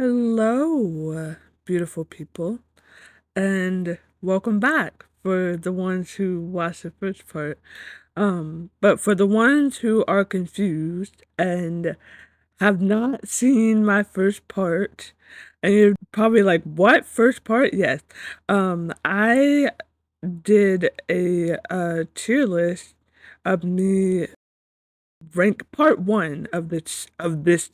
Hello, beautiful people, and welcome back for the ones who watched the first part. But for the ones who are confused and have not seen my first part, and you're probably like, what first part? Yes. I did a tier list of me rank part one of this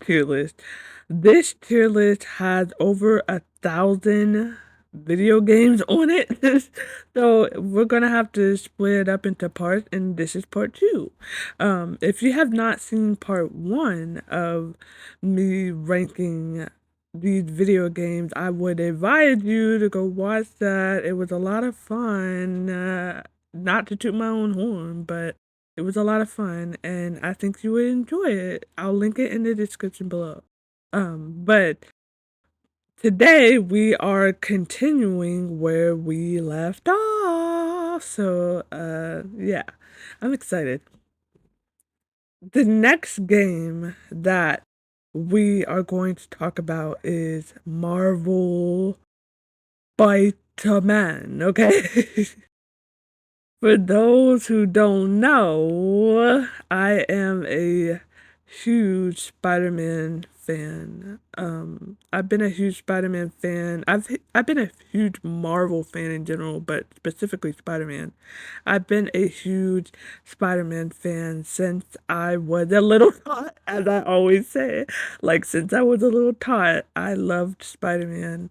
tier list. This tier list has over 1,000 video games on it. So we're gonna have to split it up into parts, and this is part two. If you have not seen part one of me ranking these video games, I would advise you to go watch that. It was a lot of fun. Not to toot my own horn, but it was a lot of fun, and I think you would enjoy it. I'll link it in the description below. But today we are continuing where we left off. So, yeah, I'm excited. The next game that we are going to talk about is Marvel Spider-Man, okay? For those who don't know, I am a huge Spider-Man fan. I've been a huge Spider-Man fan. I've been a huge Marvel fan in general, but specifically Spider-Man. I've been a huge Spider-Man fan since I was a little tot, as I always say. Like since I was a little tot, I loved Spider-Man.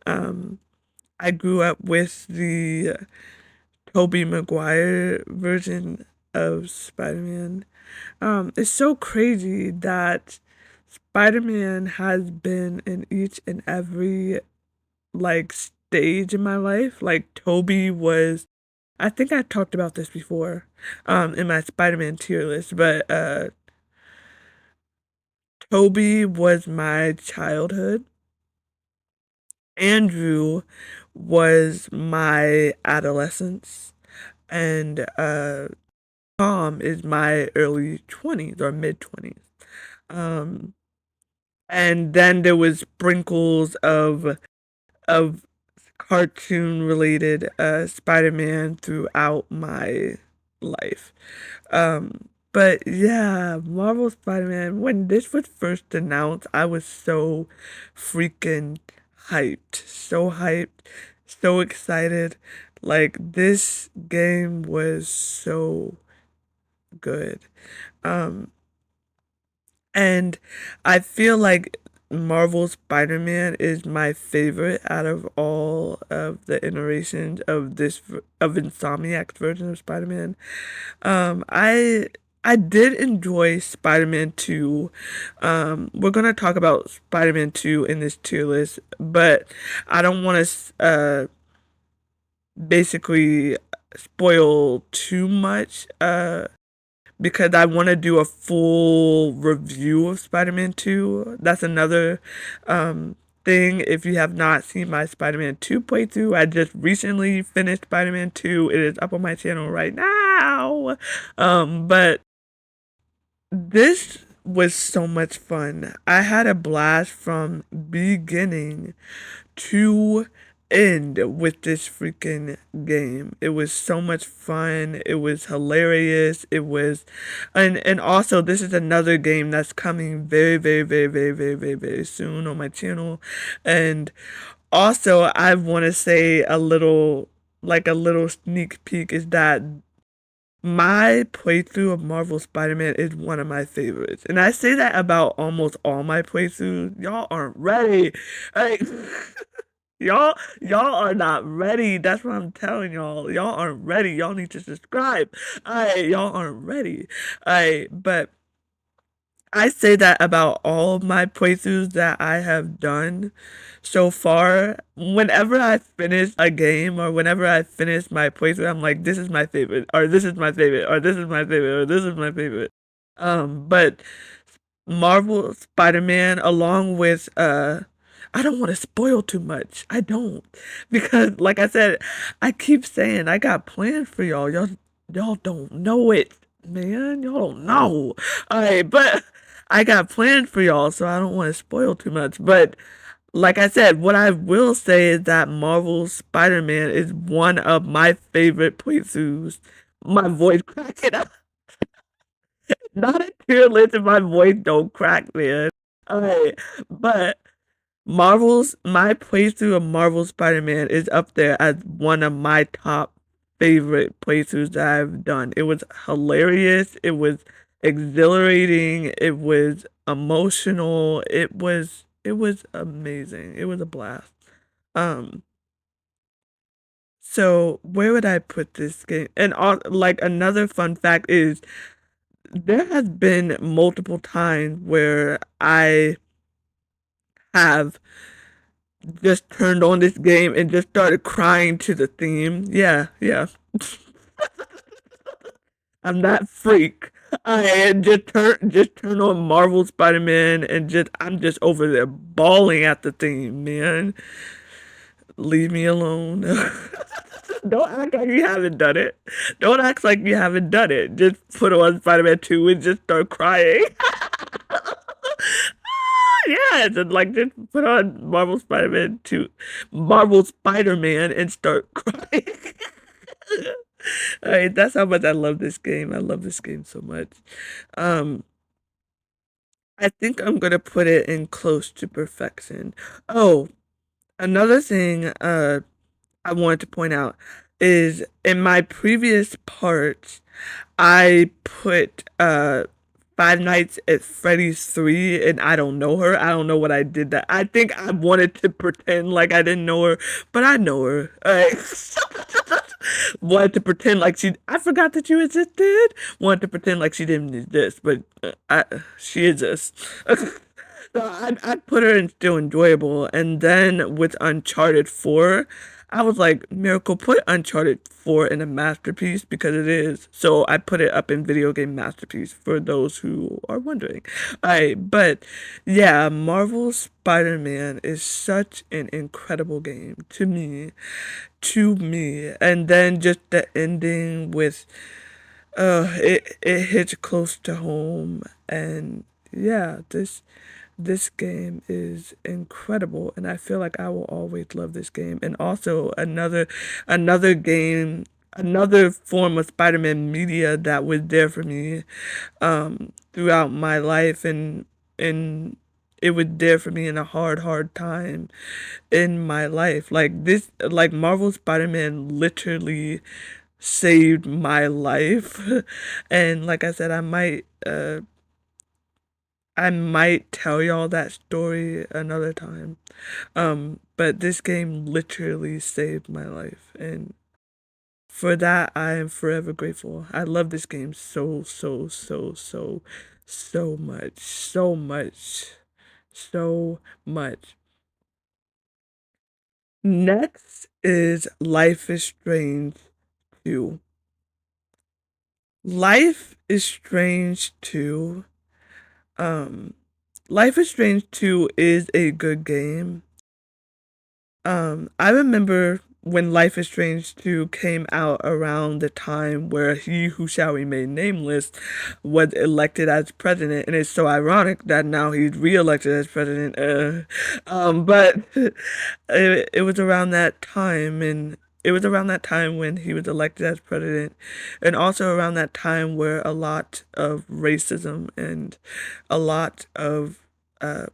I grew up with the Tobey Maguire version of Spider-Man. It's so crazy that Spider-Man has been in each and every like stage in my life. Like Tobey was, I think I talked about this before in my Spider-Man tier list, but Tobey was my childhood. Andrew was my adolescence, and Tom is my early 20s or mid 20s. Um, and then there was sprinkles of cartoon related Spider-Man throughout my life. But yeah, Marvel Spider-Man, when this was first announced, I was so freaking hyped, so excited. Like this game was so good. Um, and I feel like Marvel Spider-Man is my favorite out of all of the iterations of of Insomniac's version of Spider-Man. I did enjoy Spider-Man 2. We're gonna talk about Spider-Man 2 in this tier list, but I don't want to basically spoil too much. Because I want to do a full review of Spider-Man 2. That's another thing. If you have not seen my Spider-Man 2 playthrough, I just recently finished Spider-Man 2. It is up on my channel right now. But this was so much fun. I had a blast from beginning to end with this freaking game. It was so much fun. It was hilarious. And also this is another game that's coming very soon on my channel. And also I want to say a little sneak peek is that my playthrough of Marvel Spider-Man is one of my favorites. And I say that about almost all my playthroughs. Y'all aren't ready. Like, y'all are not ready. That's what I'm telling y'all. Y'all aren't ready. Y'all need to subscribe. Y'all aren't ready. But I say that about all of my playthroughs that I have done so far. Whenever I finish a game or whenever I finish my playthrough, I'm like, this is my favorite, or this is my favorite, or this is my favorite, or this is my favorite. But Marvel Spider-Man, along with I don't want to spoil too much. I don't. Because like I said, I keep saying I got plans for y'all. Y'all don't know it, man. Y'all don't know. Alright, but I got plans for y'all, so I don't want to spoil too much. But like I said, what I will say is that Marvel's Spider-Man is one of my favorite playthroughs. My voice cracking up. Not a tear listen, my voice don't crack, man. Alright, but my playthrough of Marvel Spider-Man is up there as one of my top favorite playthroughs that I've done. It was hilarious, it was exhilarating, it was emotional, it was amazing. It was a blast. Um, so where would I put this game? And like another fun fact is there has been multiple times where I have just turned on this game and just started crying to the theme. Yeah, yeah. I'm that freak. I just turn on Marvel Spider-Man and I'm just over there bawling at the theme, man. Leave me alone. Don't act like you haven't done it. Don't act like you haven't done it. Just put on Spider-Man 2 and just start crying. Yeah, just like just put on Marvel Spider-Man 2, Marvel Spider-Man and start crying. All right, that's how much I love this game. I love this game so much. Um, I think I'm gonna put it in close to perfection. Oh, another thing I wanted to point out is in my previous part, I put Five Nights at Freddy's 3 and I don't know her. I don't know what I did that. I think I wanted to pretend like I didn't know her, but I know her. Wanted to pretend like I forgot that you existed. Wanted to pretend like she didn't exist, but she exists. So I put her in still enjoyable. And then with Uncharted 4, I was like, Miracle, put Uncharted 4 in a masterpiece because it is. So I put it up in video game masterpiece for those who are wondering. But yeah, Marvel Spider-Man is such an incredible game to me. To me. And then just the ending with it hits close to home. And yeah, this game is incredible and I feel like I will always love this game. And also another game, another form of Spider-Man media that was there for me throughout my life, and it was there for me in a hard time in my life. Like this, like Marvel Spider-Man literally saved my life. And like I said, I might tell y'all that story another time. But this game literally saved my life, and for that I am forever grateful. I love this game so much, so much. Next is Life is Strange 2. Life is Strange 2. Um, Life is Strange 2 is a good game. I remember when Life is Strange 2 came out around the time where he who shall remain nameless was elected as president, and it's so ironic that now he's re-elected as president. But it was around that time, and it was around that time when he was elected as president, and also around that time where a lot of racism and a lot of uh,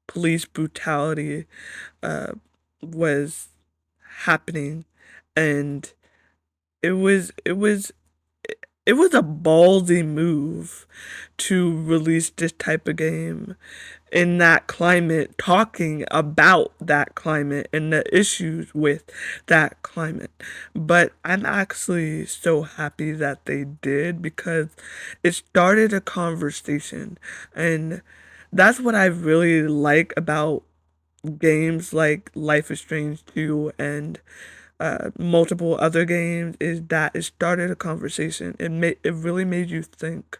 police brutality uh, was happening, and it was a ballsy move to release this type of game in that climate, talking about that climate and the issues with that climate. But I'm actually so happy that they did because it started a conversation, and that's what I really like about games like Life is Strange 2 and multiple other games is that it started a conversation. It really made you think,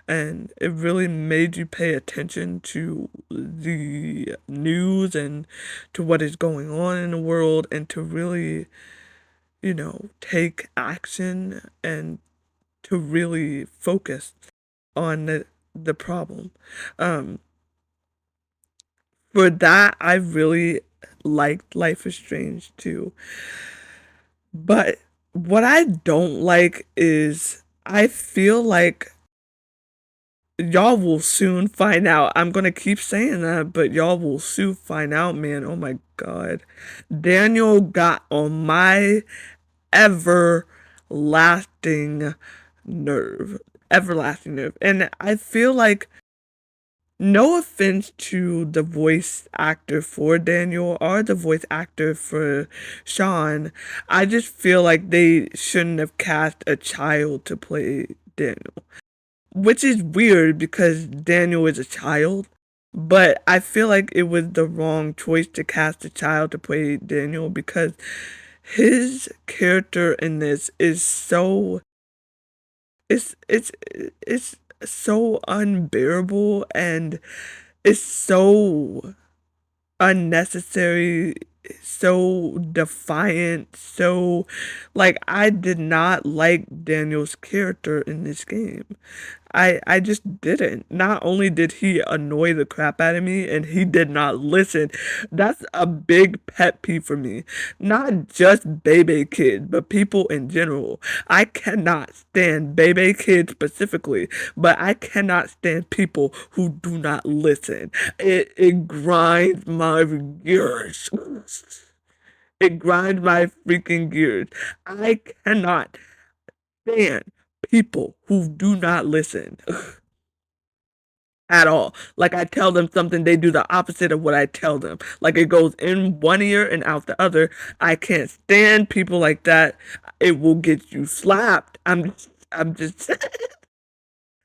and it really made you pay attention to the news and to what is going on in the world, and to really, take action and to really focus on the problem. Um, for that, I really liked Life is Strange too. But what I don't like is I feel like y'all will soon find out. I'm gonna keep saying that, but y'all will soon find out, man. Oh my god. Daniel got on my everlasting nerve. Everlasting nerve. And I feel like, no offense to the voice actor for Daniel or the voice actor for Sean, I just feel like they shouldn't have cast a child to play Daniel. Which is weird because Daniel is a child, but I feel like it was the wrong choice to cast a child to play Daniel because his character in this is so it's so unbearable, and it's so unnecessary, so defiant, so like I did not like Daniel's character in this game. I just didn't. Not only did he annoy the crap out of me and he did not listen. That's a big pet peeve for me. Not just baby kids, but people in general. I cannot stand baby kids specifically, but I cannot stand people who do not listen. It grinds my gears. It grinds my freaking gears. I cannot stand people who do not listen at all. Like I tell them something, they do the opposite of what I tell them. Like it goes in one ear and out the other. I can't stand people like that. It will get you slapped. I'm just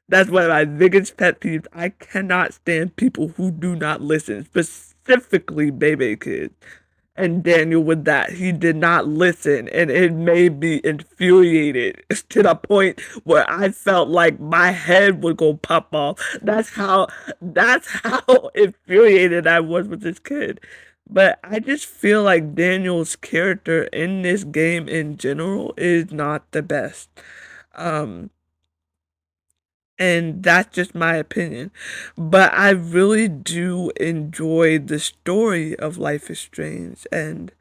that's one of my biggest pet peeves. I cannot stand people who do not listen, specifically baby kids. And Daniel with that, he did not listen, and it made me infuriated to the point where I felt like my head would go pop off. That's how infuriated I was with this kid. But I just feel like Daniel's character in this game in general is not the best. Um, and that's just my opinion. But I really do enjoy the story of Life is Strange and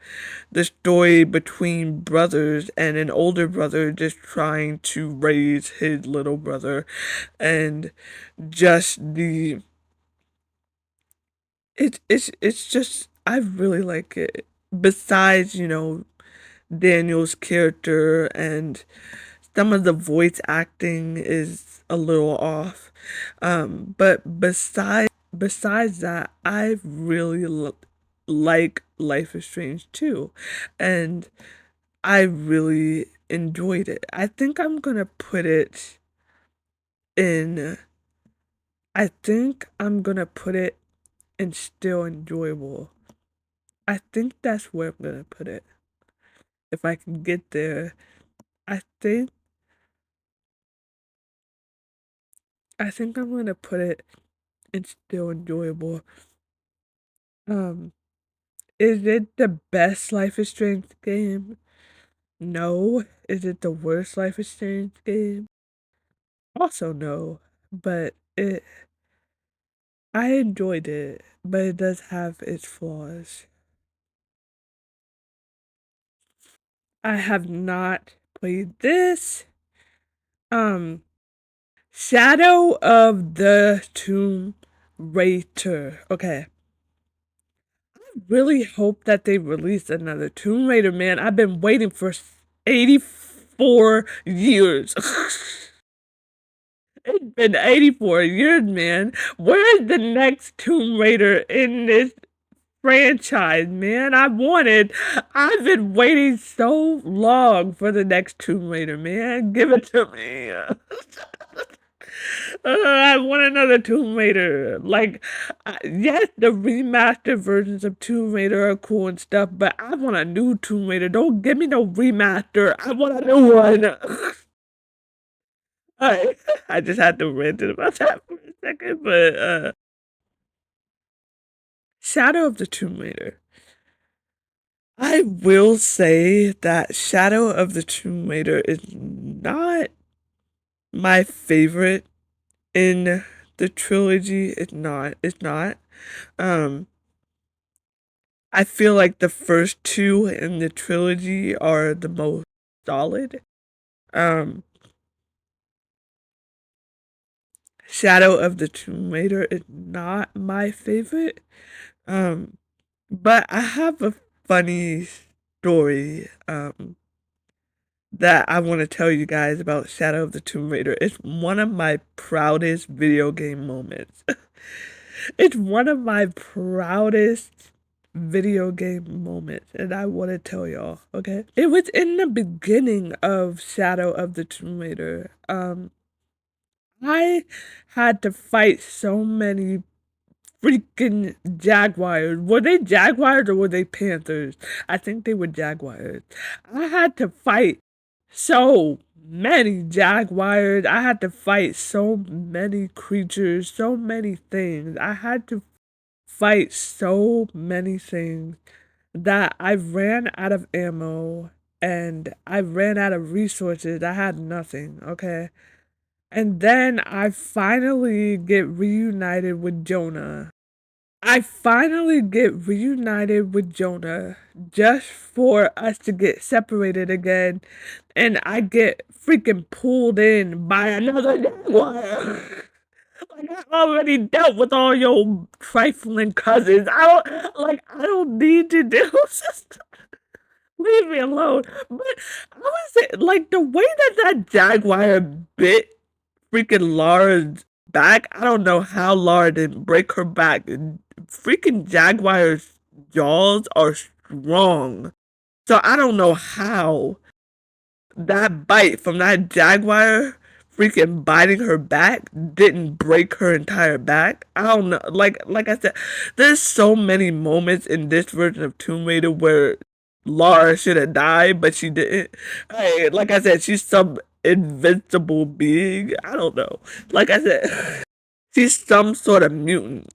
the story between brothers and an older brother just trying to raise his little brother, and just the it's just I really like it. Besides, Daniel's character and some of the voice acting is a little off. But besides that, I really like Life is Strange too, and I really enjoyed it. I think I'm gonna put it in. I think I'm gonna put it in still enjoyable. I think that's where I'm gonna put it. If I can get there, I think I think I'm gonna put it in still enjoyable. Um, is it the best Life is Strange game? No. Is it the worst Life is Strange game? Also no. But I enjoyed it, but it does have its flaws. I have not played this. Um, Shadow of the Tomb Raider. Okay. Really hope that they release another Tomb Raider, man. I've been waiting for 84 years. It's been 84 years, man. Where's the next Tomb Raider in this franchise, man? I've been waiting so long for the next Tomb Raider, man. Give it to me. I want another Tomb Raider. Like, yes, the remastered versions of Tomb Raider are cool and stuff, but I want a new Tomb Raider. Don't give me no remaster. I want a new one. I just had to rant about that for a second, but Shadow of the Tomb Raider. I will say that Shadow of the Tomb Raider is not my favorite in the trilogy. It's not. Um, I feel like the first two in the trilogy are the most solid. Um, Shadow of the Tomb Raider is not my favorite. Um, but I have a funny story that I want to tell you guys about Shadow of the Tomb Raider. It's one of my proudest video game moments. It's one of my proudest video game moments, and I want to tell y'all, okay? It was in the beginning of Shadow of the Tomb Raider. I had to fight so many freaking jaguars. Were they jaguars or were they panthers? I think they were jaguars. I had to fight so many jaguars. I had to fight so many creatures, so many things. I had to fight so many things that I ran out of ammo and I ran out of resources. I had nothing, okay? And then I finally get reunited with Jonah. I finally get reunited with Jonah just for us to get separated again, and I get freaking pulled in by another jaguar. Like I already dealt with all your trifling cousins. I don't need to do leave me alone. But I was like the way that that jaguar bit freaking Laura's back. I don't know how Laura didn't break her back. Freaking Jaguar's jaws are strong. So I don't know how that bite from that Jaguar freaking biting her back didn't break her entire back. I don't know. Like I said, there's so many moments in this version of Tomb Raider where Lara should have died, but she didn't. Hey, like I said, she's some invincible being. I don't know. Like I said, she's some sort of mutant.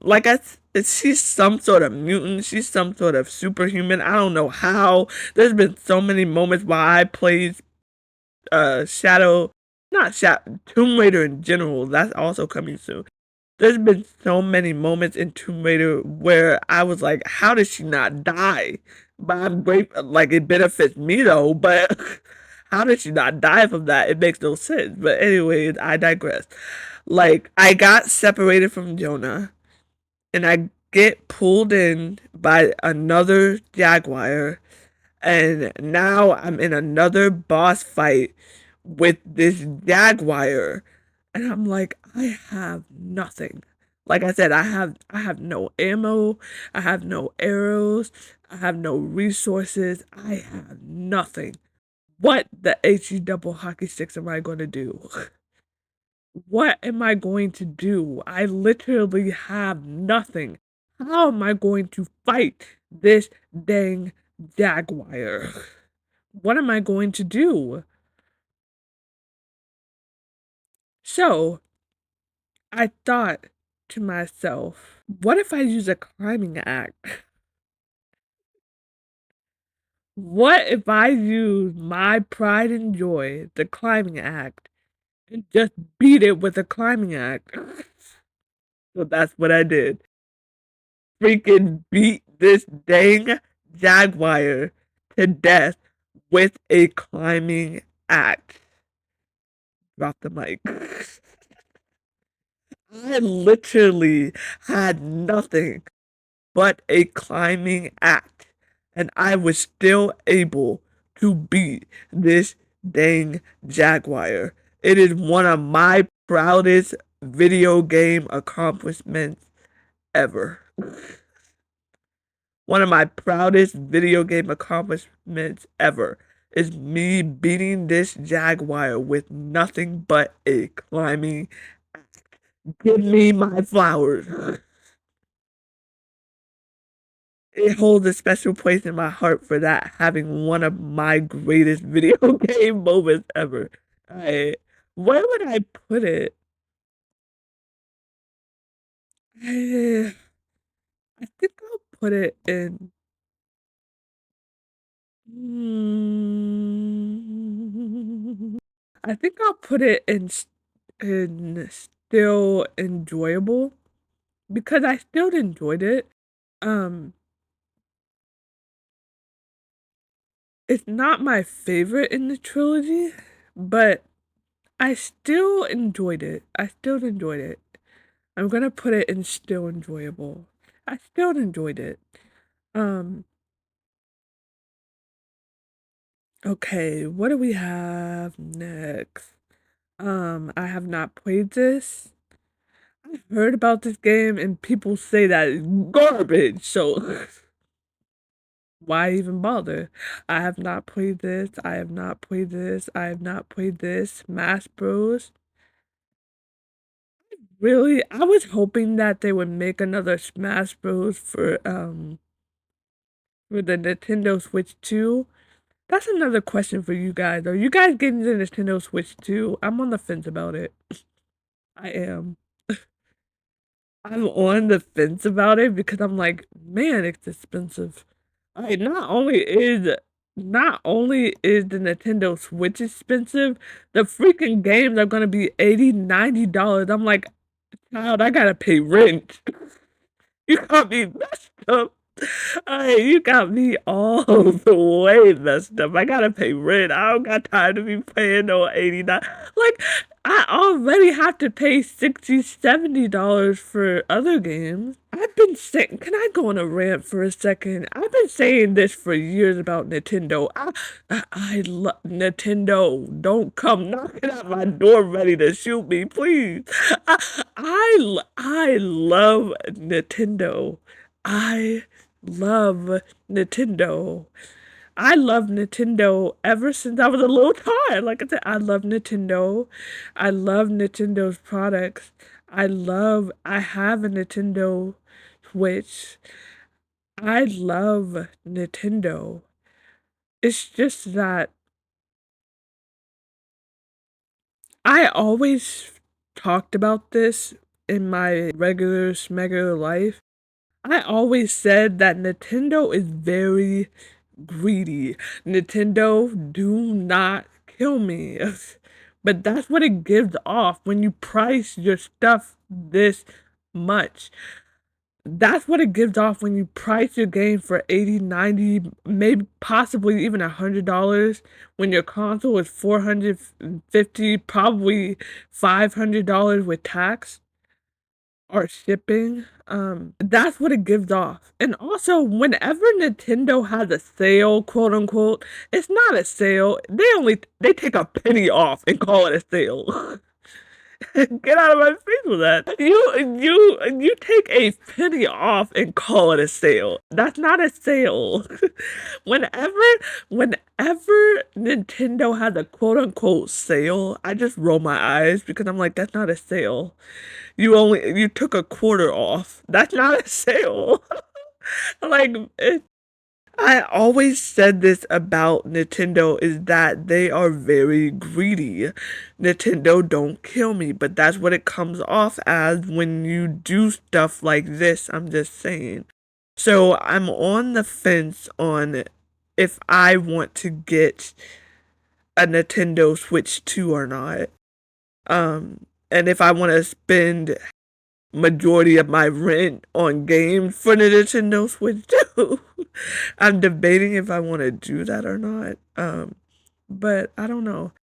She's some sort of mutant. She's some sort of superhuman. I don't know how. There's been so many moments while I played Shadow, not Shadow, Tomb Raider in general. That's also coming soon. There's been so many moments in Tomb Raider where I was like, how did she not die? But I'm grateful, like it benefits me though, but how did she not die from that? It makes no sense. But anyway, I digress. Like, I got separated from Jonah and I get pulled in by another jaguar, and now I'm in another boss fight with this jaguar, and I'm like, I have nothing. Like I said, I have no ammo, I have no arrows, I have no resources, I have nothing. What the HE double hockey sticks am I going to do? What am I going to do? I literally have nothing. How am I going to fight this dang jaguar? What am I going to do? So, I thought to myself, what if I use a climbing act? What if I use my pride and joy, the climbing act, and just beat it with a climbing act? So that's what I did. Freaking beat this dang jaguar to death with a climbing axe. Drop the mic. I literally had nothing but a climbing axe, and I was still able to beat this dang jaguar. It is one of my proudest video game accomplishments ever. One of my proudest video game accomplishments ever is me beating this jaguar with nothing but a climbing. Give me my flowers. It holds a special place in my heart for that having one of my greatest video game moments ever. I, where would I put it? I, I think I'll put it in. Mm, I think I'll put it in still enjoyable because I still enjoyed it. Um, It's not my favorite in the trilogy, but I still enjoyed it. I still enjoyed it. I'm gonna put it in still enjoyable. I still enjoyed it. Um, okay, what do we have next? I have not played this. I've heard about this game and people say that it's garbage, so why even bother? I have not played this. I have not played this. I have not played this. Smash Bros. Really? I was hoping that they would make another Smash Bros. For the Nintendo Switch 2. That's another question for you guys. Are you guys getting the Nintendo Switch 2? I'm on the fence about it. I am. I'm on the fence about it because I'm like, man, it's expensive. Like, not only is the Nintendo Switch expensive, the freaking games are gonna be $80, $90. I'm like, child, I gotta pay rent. You got me messed up. You got me all the way messed up. I gotta pay rent. I don't got time to be paying no $89. Like, I already have to pay $60, $70 for other games. I've been saying, can I go on a rant for a second? I've been saying this for years about Nintendo. I love Nintendo. Don't come knocking at my door ready to shoot me, please. I love Nintendo. I love Nintendo. I love Nintendo ever since I was a little child. Like I said, I love Nintendo. I love Nintendo's products. I have a Nintendo Switch. I love Nintendo. It's just that I always talked about this in my regular smegular life. I always said that Nintendo is very greedy. Nintendo, do not kill me. But that's what it gives off when you price your stuff this much. That's what it gives off when you price your game for 80, 90, maybe possibly even $100 when your console is 450, probably $500 with tax or shipping. That's what it gives off. And also, whenever Nintendo has a sale, quote unquote, it's not a sale. They take a penny off and call it a sale. Get out of my face with that. You take a penny off and call it a sale. That's not a sale. Whenever whenever Nintendo has a quote unquote sale, I just roll my eyes because I'm like, that's not a sale. You took a quarter off. That's not a sale. Like I always said this about Nintendo is that they are very greedy. Nintendo don't kill me, but that's what it comes off as when you do stuff like this, I'm just saying. So I'm on the fence on if I want to get a Nintendo Switch 2 or not. And if I want to spend majority of my rent on games for the Nintendo Switch 2. I'm debating if I want to do that or not. But I don't know.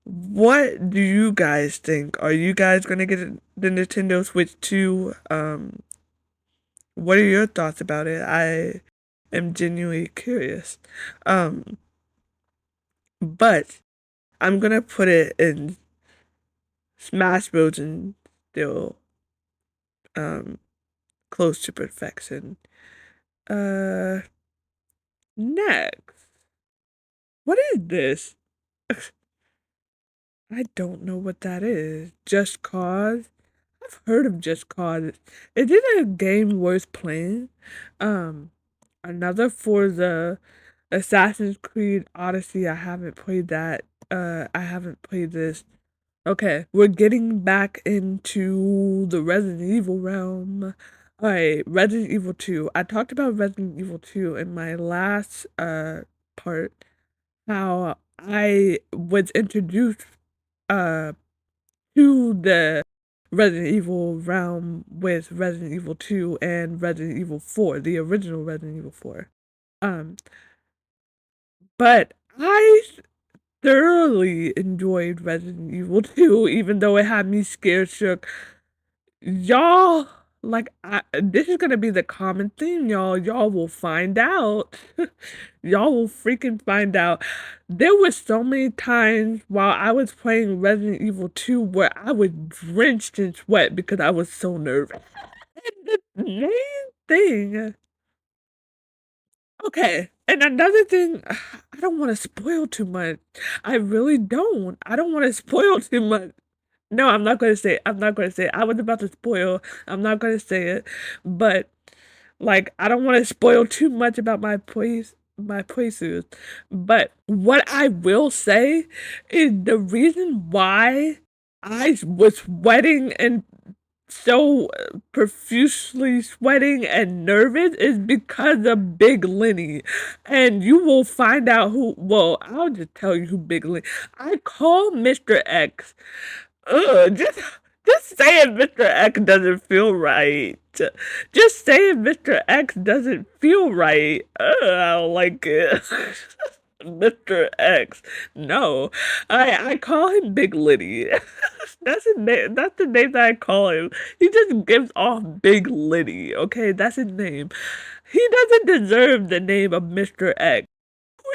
What do you guys think? Are you guys gonna get the Nintendo Switch 2? What are your thoughts about it? I am genuinely curious. Um, but I'm gonna put it in Smash Bros. And still um close to perfection. Uh, Next. What is this? I don't know what that is. Just Cause? I've heard of Just Cause. Is it a game worth playing? Um, Another for the Assassin's Creed Odyssey. I haven't played that. I haven't played this. Okay, we're getting back into the Resident Evil realm. Alright, Resident Evil 2. I talked about Resident Evil 2 in my last part. How I was introduced uh to the Resident Evil realm with Resident Evil 2 and Resident Evil 4, the original Resident Evil 4. Um But I thoroughly enjoyed Resident Evil 2, even though it had me scared shook. Y'all, this is gonna be the common theme, y'all. Y'all will find out. Y'all will freaking find out. There was so many times while I was playing Resident Evil 2 where I was drenched in sweat because I was so nervous. And the main thing, okay, and another thing, I don't want to spoil too much. I really don't. I don't want to spoil too much. No, I'm not gonna say it. I'm not gonna say it. I was about to spoil. I'm not gonna say it. But like I don't want to spoil too much about my playthroughs. But what I will say is the reason why I was sweating and so profusely sweating and nervous is because of Big Lenny. And you will find out who, well, I'll just tell you who Big Lenny. I call Mr. X. Ugh, just saying Mr. X doesn't feel right. Just saying Mr. X doesn't feel right. Ugh, I don't like it. Mr. X. No. I call him Big Liddy. That's his name. That's the name that I call him. He just gives off Big Liddy, okay? That's his name. He doesn't deserve the name of Mr. X.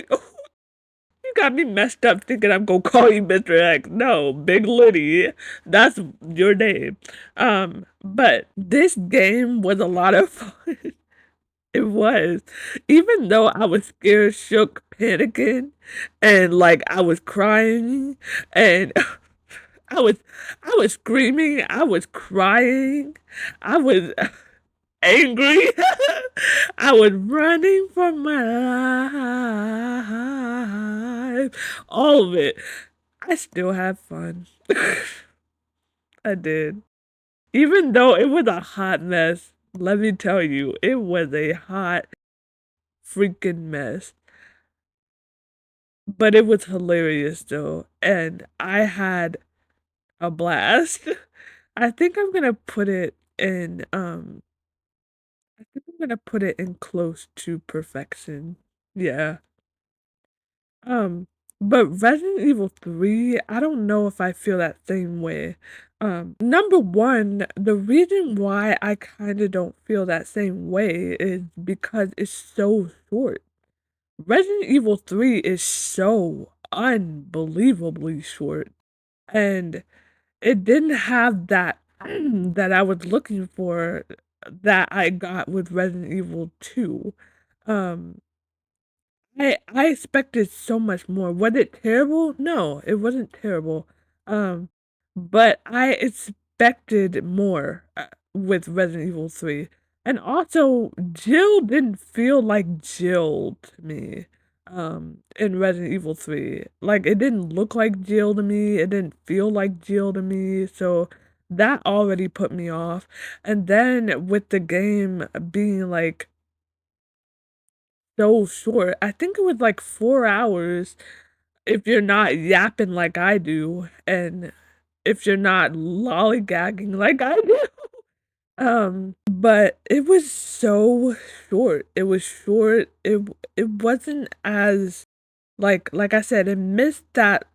You got me messed up thinking I'm gonna call you Mr. X. No, Big Liddy. That's your name. But this game was a lot of fun. It was. Even though I was scared, shook, panicking, and like I was crying, and I was screaming, I was crying, I was angry. I was running for my life. All of it. I still had fun. I did. Even though it was a hot mess, let me tell you, it was a hot freaking mess. But it was hilarious though, and I had a blast. I think I'm gonna put it in I think I'm gonna put it in close to perfection. Yeah. Um, but Resident Evil 3, I don't know if I feel that same way. Number one, the reason why I kind of don't feel that same way is because it's so short. Resident Evil 3 is so unbelievably short, and it didn't have that that I was looking for that I got with Resident Evil 2. Um, I expected so much more. Was it terrible? No, it wasn't terrible. Um, but I expected more with Resident Evil 3. And also, Jill didn't feel like Jill to me in Resident Evil 3. Like it didn't look like Jill to me, it didn't feel like Jill to me, so that already put me off. And then with the game being like so short. I think it was like 4 hours if you're not yapping like I do, and if you're not lollygagging like I do. But it was so short. It was short. It wasn't as like I said, it missed that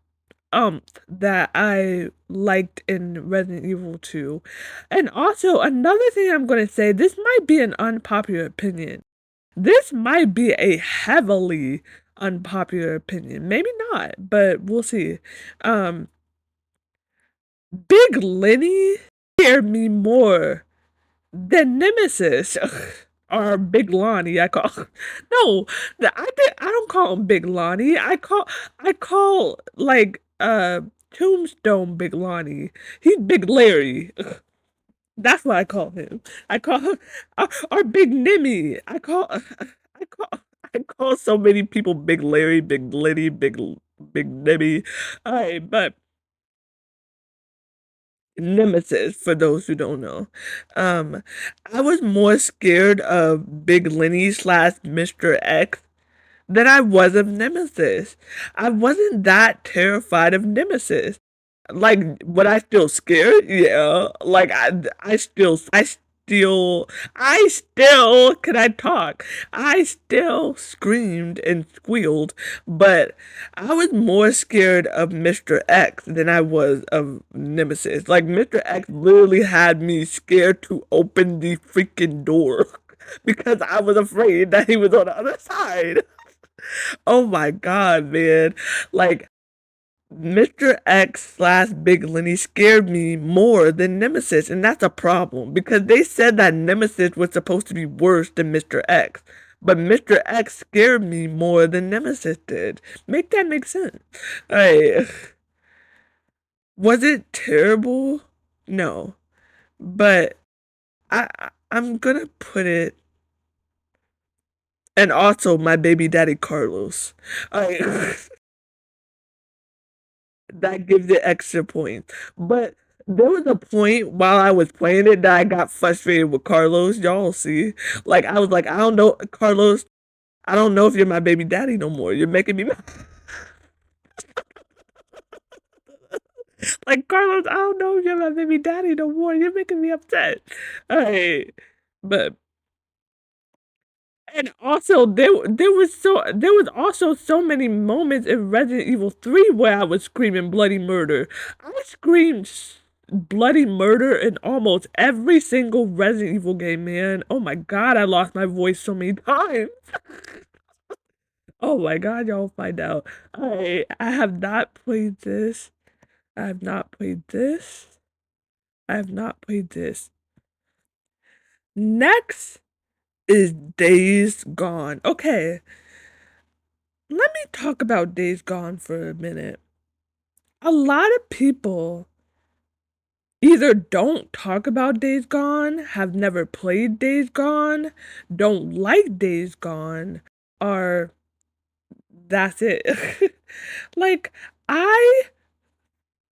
that I liked in Resident Evil 2. And also another thing I'm gonna say, this might be an unpopular opinion. This might be a heavily unpopular opinion. Maybe not, but we'll see. Um, Big Lenny scared me more than Nemesis. Or Big Lonnie, I call. No, I don't call him Big Lonnie. I call like Tombstone Big Lonnie. He's Big Larry. That's what I call him. I call him or Big Nimmy. I call so many people Big Larry, Big Liddy, Big Nimmy. Alright, but Nemesis, for those who don't know. Um, I was more scared of Big Lenny slash Mr. X than I was of Nemesis. I wasn't that terrified of Nemesis. Like, would I still scared? Yeah. Like, I still can I talk? I still screamed and squealed, but I was more scared of Mr. X than I was of Nemesis. Like, Mr. X literally had me scared to open the freaking door because I was afraid that he was on the other side. Oh my god, man. Like, Mr. X slash Big Lenny scared me more than Nemesis, and that's a problem because they said that Nemesis was supposed to be worse than Mr. X, but Mr. X scared me more than Nemesis did. Make that make sense? Like, was it terrible? No, but I'm gonna put it, and also my baby daddy Carlos. I that gives it extra points. But there was a point while I was playing it that I got frustrated with Carlos. Y'all see, like I was like, I don't know, Carlos. I don't know if you're my baby daddy no more. You're making me mad. Like Carlos. I don't know if you're my baby daddy no more. You're making me upset. All right, but and also there was also so many moments in Resident Evil 3 where I was screaming bloody murder. I screamed bloody murder in almost every single Resident Evil game, man. Oh my god, I lost my voice so many times. Oh my god, y'all find out. I have not played this. I have not played this. I have not played this. Next is Days Gone. Okay, let me talk about Days Gone for a minute. A lot of people either don't talk about Days Gone, have never played Days Gone, don't like Days Gone, or that's it. Like, I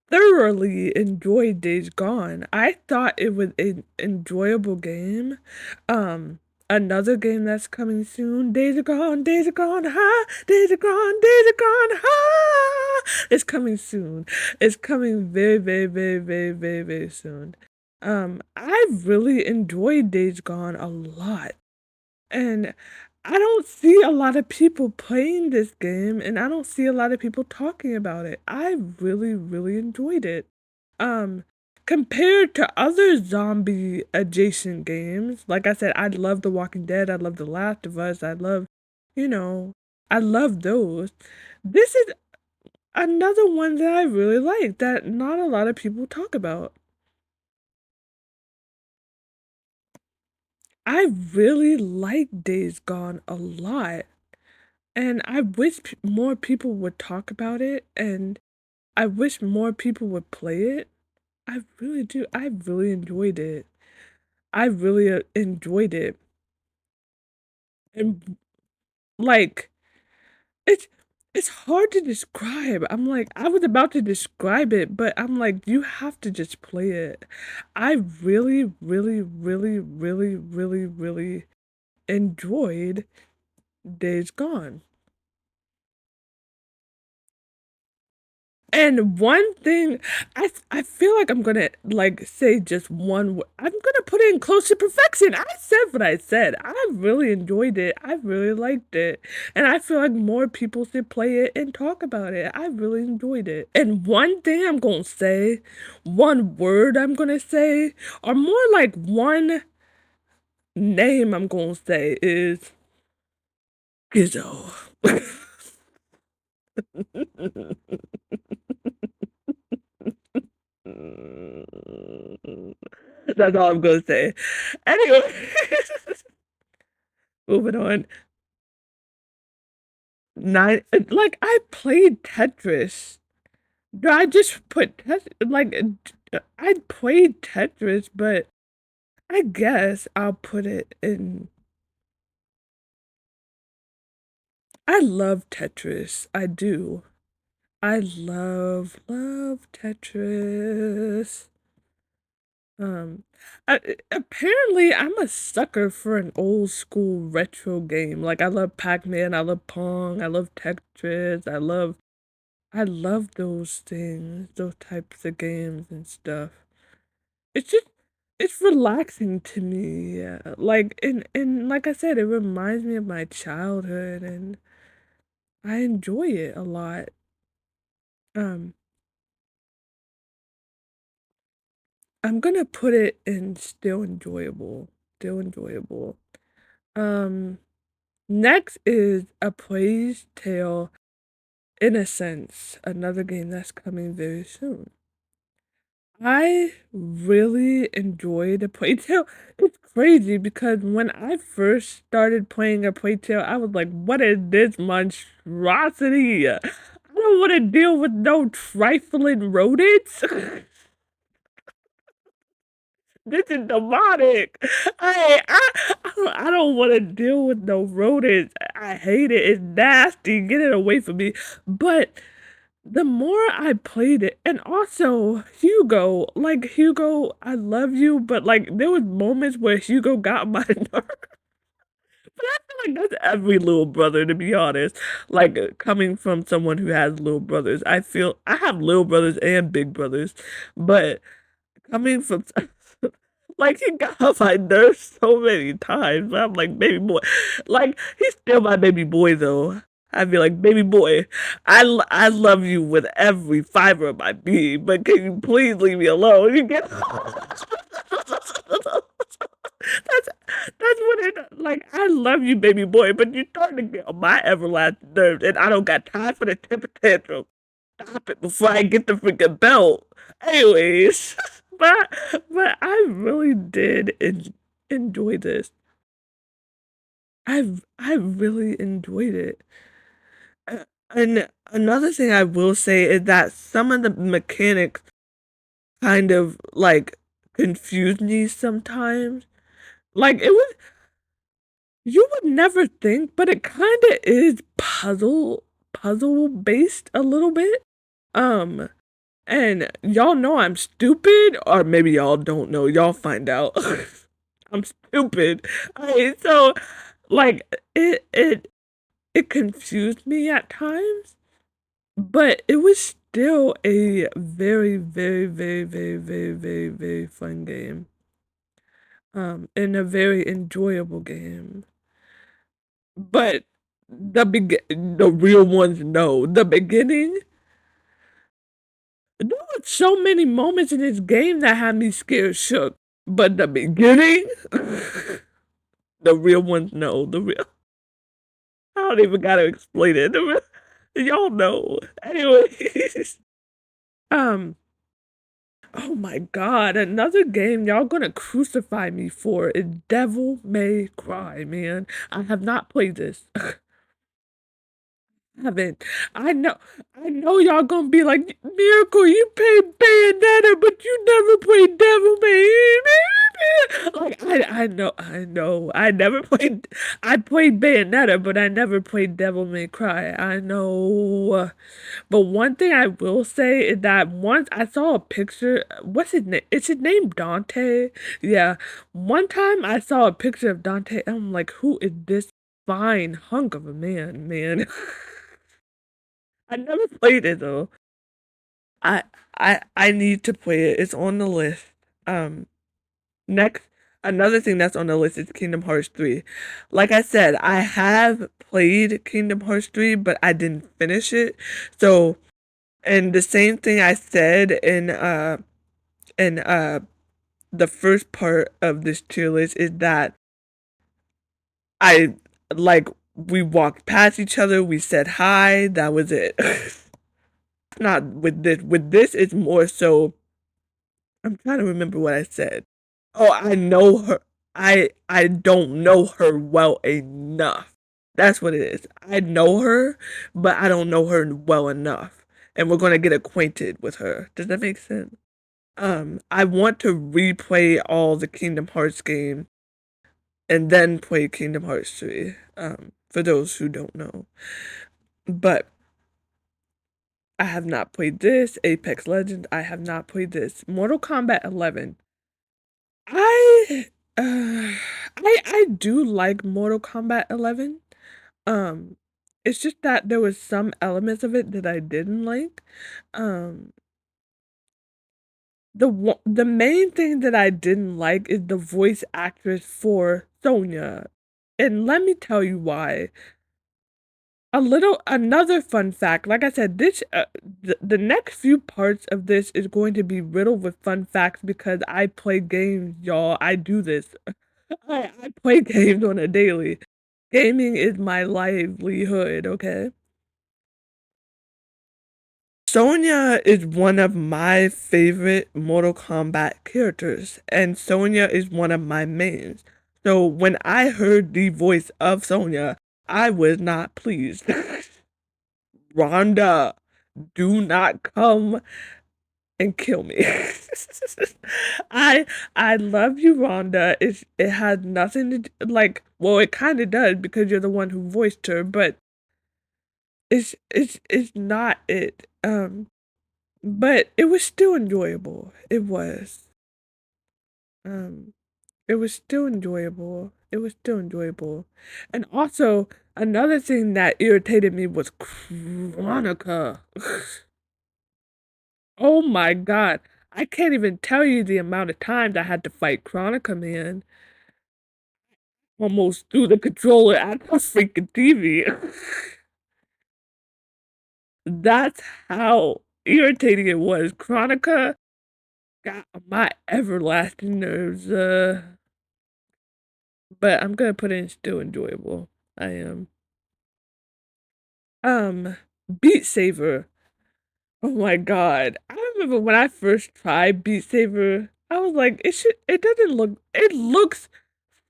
thoroughly enjoyed Days Gone. I thought it was an enjoyable game. Another game that's coming soon, Days are Gone, ha! Days are Gone, ha! It's coming soon. It's coming very, very, very, very, very, very soon. I really enjoyed Days Gone a lot. And I don't see a lot of people playing this game, and I don't see a lot of people talking about it. I really, really enjoyed it. Um, Compared to other zombie adjacent games, like I said, I love The Walking Dead, I love The Last of Us, I love, you know, I love those. This is another one that I really like that not a lot of people talk about. I really like Days Gone a lot. And I wish more people would talk about it, and I wish more people would play it. I really do. I really enjoyed it. I really enjoyed it. And like it's it's hard to describe. I'm like I was about to describe it, but I'm like you have to just play it. I really, really, really, really, really, really enjoyed Days Gone. And one thing, I feel like I'm gonna like say just I'm gonna put it in close to perfection. I said what I said. I really enjoyed it. I really liked it, and I feel like more people should play it and talk about it. I really enjoyed it. And one thing I'm gonna say, one word I'm gonna say, or more like one name I'm gonna say is Gizzo. That's all I'm gonna say. Anyway, moving on. Nine, like I played Tetris. No, I just put I played Tetris, but I guess I'll put it in. I love Tetris. I do. I love Tetris. Um, Apparently, I'm a sucker for an old school retro game. Like I love Pac-Man, I love Pong, I love Tetris, I love those things, those types of games and stuff. It's just it's relaxing to me. Yeah. Like and like I said, it reminds me of my childhood and I enjoy it a lot. Um, I'm gonna put it in still enjoyable. Still enjoyable. Um, Next is A Plague's Tale Innocence, another game that's coming very soon. I really enjoyed A Plague Tale. It's crazy because when I first started playing A Plague Tale, I was like, what is this monstrosity? I don't want to deal with no trifling rodents. This is demonic. I don't want to deal with no rodents. I hate it. It's nasty. Get it away from me. But the more I played it, and also Hugo, like Hugo, I love you, but like there was moments where Hugo got my nerve. But I feel like that's every little brother, to be honest. Like coming from someone who has little brothers, I feel I have little brothers and big brothers, but coming from like he got on my nerves so many times. I'm like, baby boy, like he's still my baby boy though. I'd be like, baby boy, I love you with every fiber of my being, but can you please leave me alone? You get that's what it like. I love you, baby boy, but you're starting to get on my everlasting nerves, and I don't got time for the temper tantrum. Stop it before I get the freaking belt. Anyways, but I really did enjoy this. I really enjoyed it. And another thing I will say is that some of the mechanics kind of like confuse me sometimes. Like it was you would never think, but it kind of is puzzle based a little bit. Um And y'all know I'm stupid, or maybe y'all don't know. Y'all find out. I'm stupid. So like it confused me at times, but it was still a very fun game. And a very enjoyable game. But the real ones know. The beginning, there were so many moments in this game that had me scared shook. But the beginning, the real ones know. The real, I don't even gotta explain it. Y'all know. Anyways, um, oh my god, another game y'all gonna crucify me for is Devil May Cry, man. I have not played this. Haven't. I know y'all gonna be like, Miracle, you played Bayonetta, but you never played Devil May. Like, I know. I played Bayonetta, but I never played Devil May Cry. I know. But one thing I will say is that once I saw a picture, what's his name? Is his name Dante? Yeah. One time I saw a picture of Dante, and I'm like, who is this fine hunk of a man? I never played it though. I I need to play it. It's on the list. Um Next, another thing that's on the list is Kingdom Hearts 3. Like I said, I have played Kingdom Hearts 3, but I didn't finish it. So, and the same thing I said in the first part of this tier list is that I like we walked past each other, we said hi, that was it. Not with this. With this, it's more so. I'm trying to remember what I said. Oh, I know her. I don't know her well enough. That's what it is. I know her, but I don't know her well enough. And we're gonna get acquainted with her. Does that make sense? I want to replay all the Kingdom Hearts games and then play Kingdom Hearts 3. For those who don't know. But I have not played this. Apex Legends, I have not played this. Mortal Kombat 11. I I do like Mortal Kombat 11. Um it's just that there was some elements of it that I didn't like. Um the main thing that I didn't like is the voice actress for Sonya. And let me tell you why. Another fun fact, like I said, the next few parts of this is going to be riddled with fun facts because I play games, y'all. I do this. I play games on a daily. Gaming is my livelihood, okay? Sonya is one of my favorite Mortal Kombat characters, and Sonya is one of my mains. So when I heard the voice of Sonya, I was not pleased. Rhonda, do not come and kill me. I I love you, Rhonda. It had nothing to do, like, well, it kind of does because you're the one who voiced her, but it's not it. But it was still enjoyable. It was. Um, it was still enjoyable. It was still enjoyable. And also, another thing that irritated me was Chronica. Oh my god. I can't even tell you the amount of times I had to fight Chronica, man. Almost threw the controller at the freaking TV. That's how irritating it was. Chronica got on my everlasting nerves. But I'm gonna put in still enjoyable. I am. Um, Beat Saber. Oh my god. I remember when I first tried Beat Saber, I was like, it doesn't look, it looks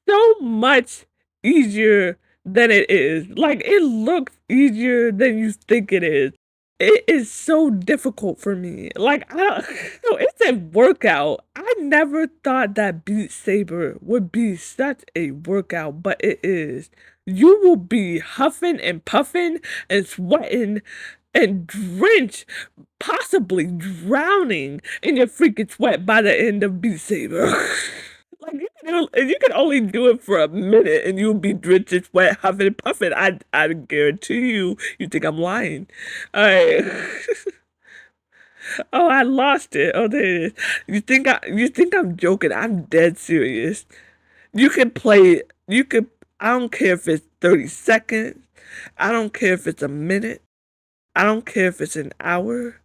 so much easier than it is. Like, it looks easier than you think it is. It is so difficult for me. Like, I don't, no, it's a workout. I never thought that Beat Saber would be such a workout, but it is. You will be huffing and puffing and sweating and drenched, possibly drowning in your freaking sweat by the end of Beat Saber. Like, you can only do it for a minute and you'll be drenched in sweat, huffing and puffing. I guarantee you, you think I'm lying. Alright. Oh, I lost it. Oh, there it is. You think I'm joking? I'm dead serious. You can play, you could, I don't care if it's 30 seconds. I don't care if it's a minute. I don't care if it's an hour.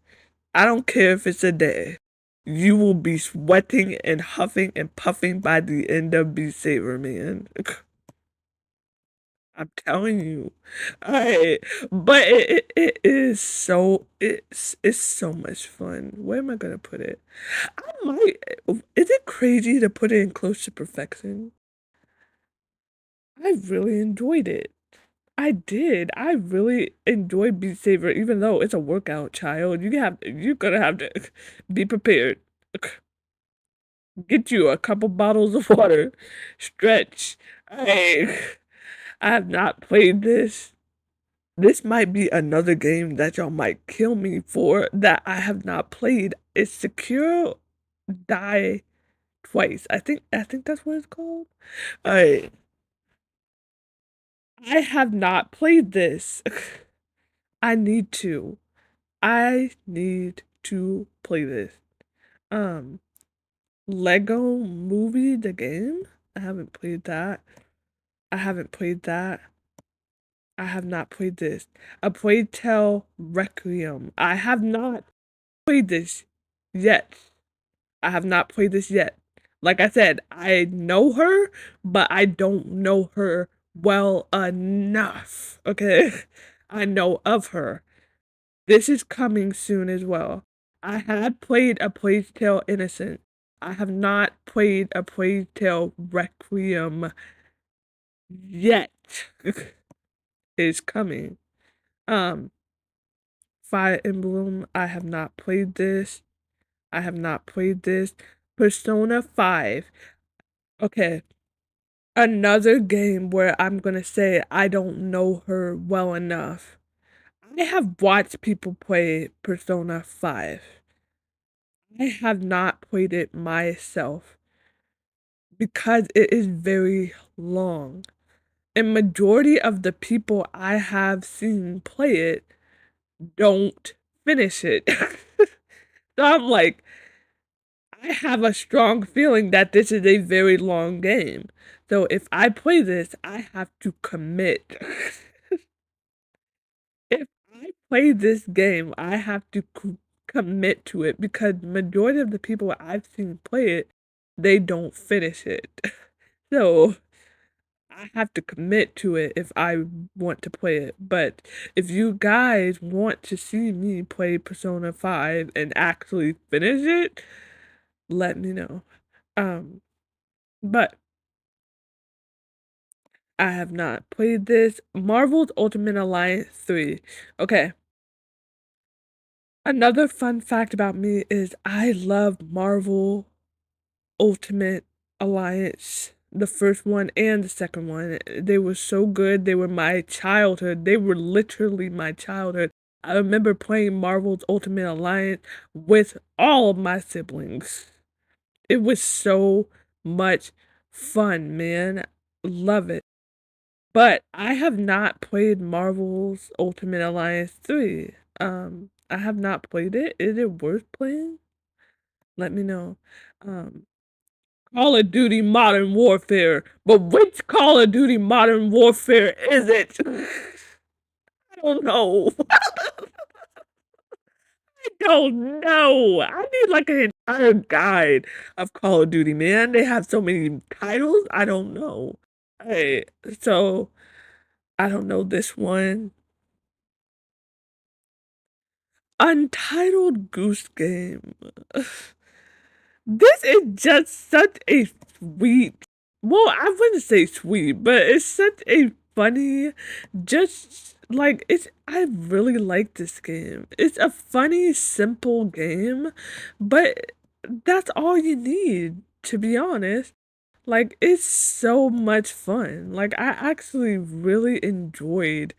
I don't care if it's a day. You will be sweating and huffing and puffing by the end of Beat Saber, man. I'm telling you. Alright. But it is so it's so much fun. Where am I gonna put it? I might is it crazy to put it in close to perfection? I really enjoyed it. I did. I really enjoyed Beat Saber, even though it's a workout, child. You're gonna have to be prepared. Get you a couple bottles of water. Stretch. I have not played this. This might be another game that y'all might kill me for that I have not played. It's Secure Die Twice. I think that's what it's called. I I have not played this. I need to. I need to play this. Um, Lego Movie the game? I haven't played that. I haven't played that. I have not played this. A Plague Tale Requiem. I have not played this yet. I have not played this yet. Like I said, I know her, but I don't know her well enough. Okay? I know of her. This is coming soon as well. I had played A Plague Tale Innocent. I have not played A Plague Tale Requiem yet. It's coming. Um, Fire Emblem, I have not played this. I have not played this. Persona 5. Okay. Another game where I'm gonna say I don't know her well enough. I have watched people play Persona 5. I have not played it myself because it is very long. And majority of the people I have seen play it don't finish it. So I'm like, I have a strong feeling that this is a very long game. So if I play this, I have to commit. If I play this game, I have to commit to it because majority of the people I've seen play it, they don't finish it. So I have to commit to it if I want to play it. But if you guys want to see me play Persona 5 and actually finish it, let me know. But I have not played this. Marvel's Ultimate Alliance 3. Okay. Another fun fact about me is I love Marvel Ultimate Alliance, the first one and the second one. They were so good. They were my childhood. They were literally my childhood. I remember playing Marvel's Ultimate Alliance with all of my siblings. It was so much fun, man. Love it. But I have not played Marvel's Ultimate Alliance 3. I have not played it. Is it worth playing? Let me know. Um, Call of Duty Modern Warfare. But which Call of Duty Modern Warfare is it? I don't know. I don't know. I need like an entire guide of Call of Duty, man. They have so many titles. I don't know. Hey, so I don't know this one. Untitled Goose Game. This is just such a sweet, well, I wouldn't say sweet, but it's such a funny, just like I really like this game. It's a funny, simple game, but that's all you need, to be honest. Like, it's so much fun. Like, I actually really enjoyed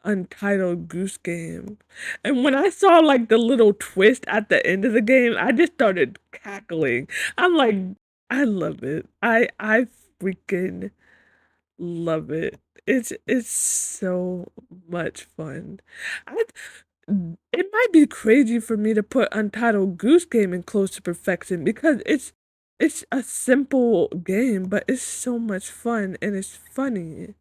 Untitled Goose Game. And when I saw like the little twist at the end of the game, I just started cackling. I'm like, I love it. I freaking love it. It's so much fun. I it might be crazy for me to put Untitled Goose Game in close to perfection because it's a simple game, but it's so much fun and it's funny.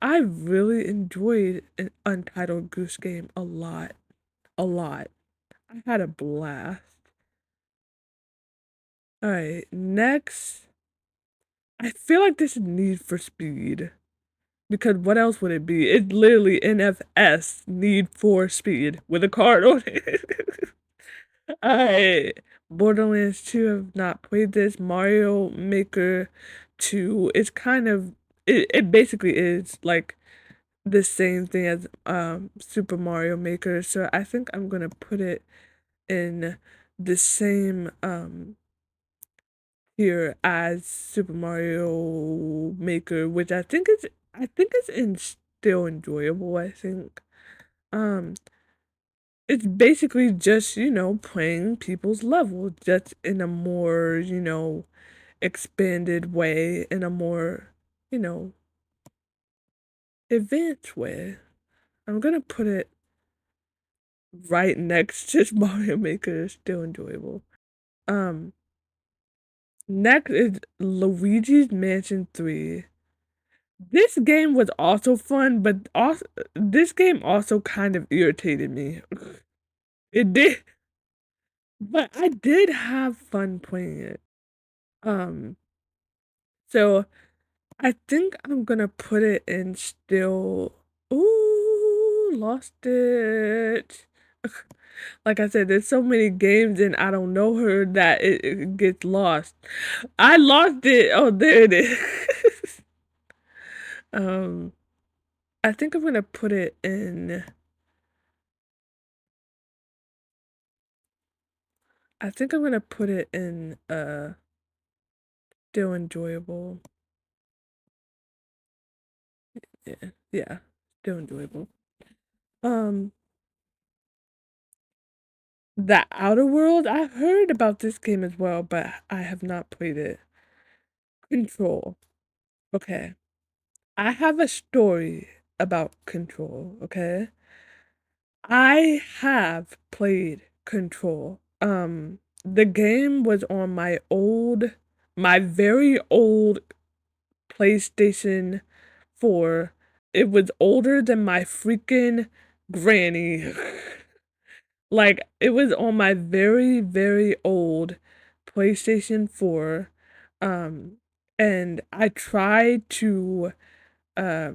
I really enjoyed an Untitled Goose Game a lot. A lot. I had a blast. Alright, next. I feel like this is Need for Speed. Because what else would it be? It's literally NFS, Need for Speed, with a card on it. Alright. Borderlands 2, have not played this. Mario Maker 2, it's kind of, it basically is like the same thing as Super Mario Maker, so I think I'm gonna put it in the same here as Super Mario Maker, which I think is in still enjoyable, I think. Um it's basically just, playing people's levels just in a more, expanded way, in a more, you know, advanced way. I'm gonna put it right next to Mario Maker, is still enjoyable. Um, Next is Luigi's Mansion 3. This game was also fun, but also this game also kind of irritated me. It did, but I did have fun playing it. Um, so I think I'm gonna put it in still. Ooh, lost it. Like I said, there's so many games and I don't know her that it gets lost. I lost it. Oh, there it is. um, I think I'm gonna put it in. I think I'm gonna put it in. Still enjoyable. Yeah, yeah, still enjoyable. Um, The Outer World. I've heard about this game as well, but I have not played it. Control. Okay. I have a story about Control, okay? I have played Control. the game was on my very old PlayStation 4. It was older than my freaking granny. Like, it was on my very, very old PlayStation 4. Um, and I tried to, uh,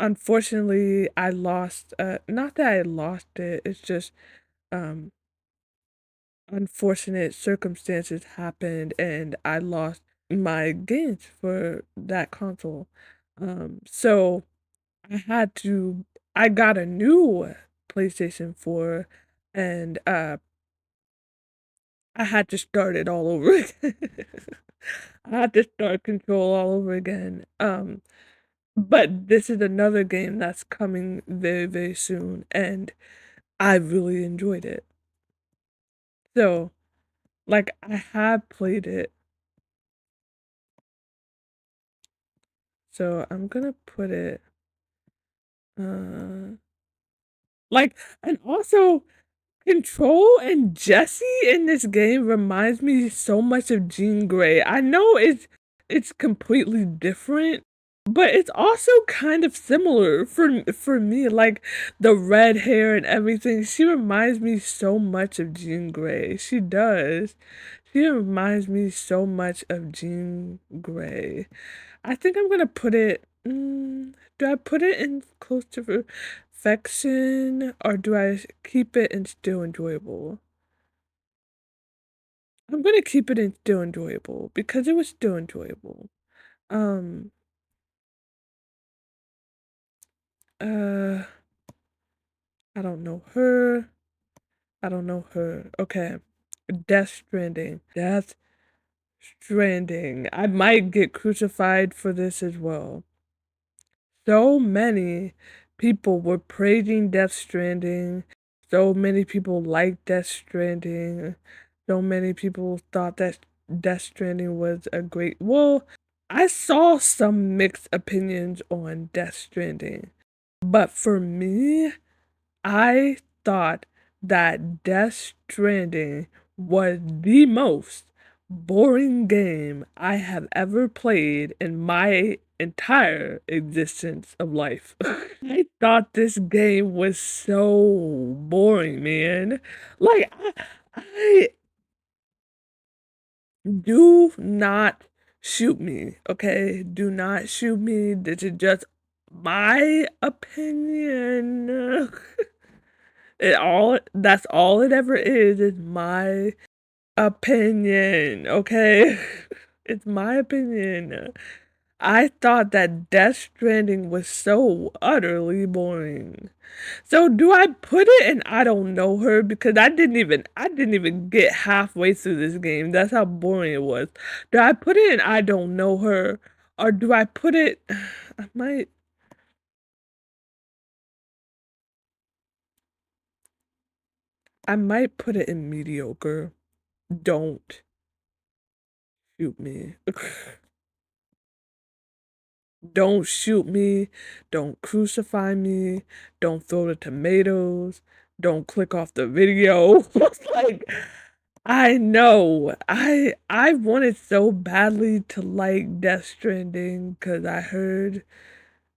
unfortunately, I lost, not that I lost it, it's just, um, unfortunate circumstances happened and I lost my games for that console. So I had to I got a new PlayStation 4 and I had to start it all over again. I had to start Control all over again. But this is another game that's coming very, very soon and I really enjoyed it. So, like I have played it. So I'm gonna put it uh like and also Control and Jesse in this game reminds me so much of Jean Grey. I know it's completely different, but it's also kind of similar for me. Like the red hair and everything. She reminds me so much of Jean Grey. She does. She reminds me so much of Jean Grey. I think I'm gonna put it. Do I put it in close to perfection or do I keep it in still enjoyable? I'm gonna keep it in still enjoyable because it was still enjoyable. Um, uh, I don't know her. I don't know her. Okay. Death Stranding. Death Stranding. I might get crucified for this as well. So many people were praising Death Stranding. So many people liked Death Stranding. So many people thought that Death Stranding was a great. Well, I saw some mixed opinions on Death Stranding, but for me, I thought that Death Stranding was the most boring game I have ever played in my entire existence of life. I thought this game was so boring, man. Like, I do not shoot me, okay? Do not shoot me. This is just my opinion. That's all it ever is my opinion, okay? It's my opinion. I thought that Death Stranding was so utterly boring. So do I put it in I don't know her because I didn't even get halfway through this game. That's how boring it was. Do I put it in I don't know her or do I put it I might I might put it in mediocre. Don't shoot me. Don't shoot me. Don't crucify me. Don't throw the tomatoes. Don't click off the video. It's like I know. I wanted so badly to like Death Stranding because I heard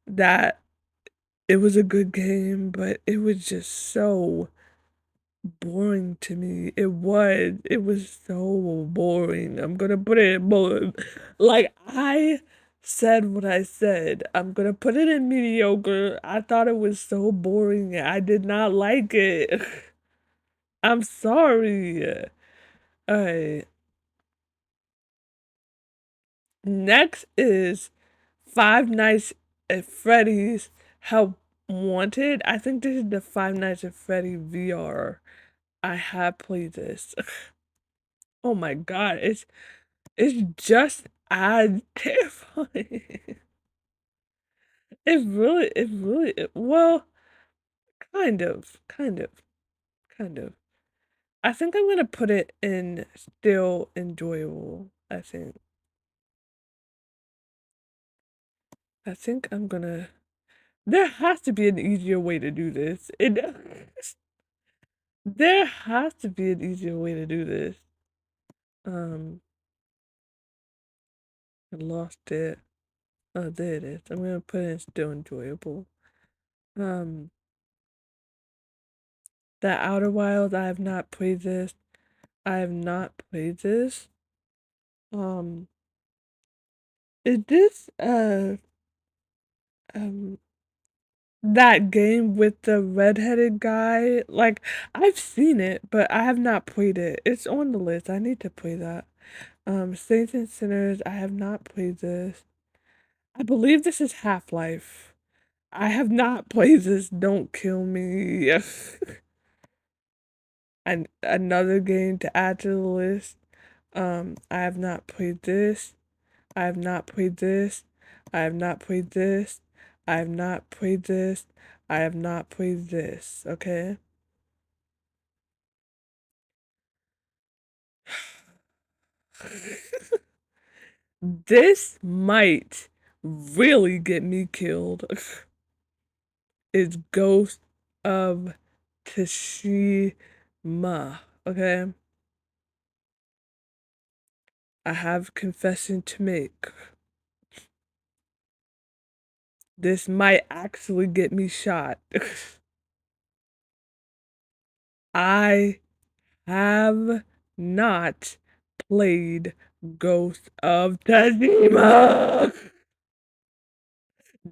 that it was a good game, but it was just so boring to me. It was so boring. I'm gonna put it in bold. Like I said what I said. I'm gonna put it in mediocre. I thought it was so boring. I did not like it. I'm sorry. Alright. Next is Five Nights at Freddy's Help Wanted. I think this is the Five Nights at Freddy VR. I have played this. Oh my god, it's just as terrifying. Well, kind of, kind of. I think I'm gonna put it in still enjoyable. I think I'm gonna. There has to be an easier way to do this. There has to be an easier way to do this. Um, I lost it. Oh, there it is. I'm gonna put in still enjoyable. Um, the Outer Wilds. I have not played this. I have not played this. Um, is this um that game with the redheaded guy? Like I've seen it, but I have not played it. It's on the list. I need to play that. Saints and Sinners. I have not played this. I believe this is Half-Life. I have not played this. Don't kill me. And another game to add to the list. I have not played this. I have not played this. I have not played this. I have not played this. I have not played this. Okay. This might really get me killed. It's Ghost of Tsushima. Okay. I have confession to make. This might actually get me shot. I have not played Ghost of Tsushima.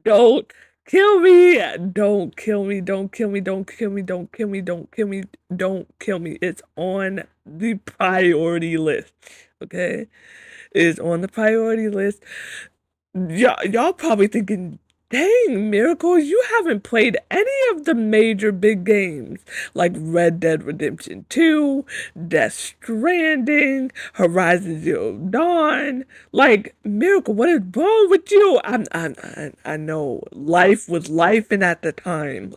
Don't kill me. Don't kill me. Don't kill me. Don't kill me. Don't kill me. Don't kill me. Don't kill me. It's on the priority list. Okay? It's on the priority list. Y'all probably thinking, dang, Miracles, you haven't played any of the major big games like Red Dead Redemption 2, Death Stranding, Horizon Zero Dawn. Like, Miracle, what is wrong with you? I know life was lifing at the time.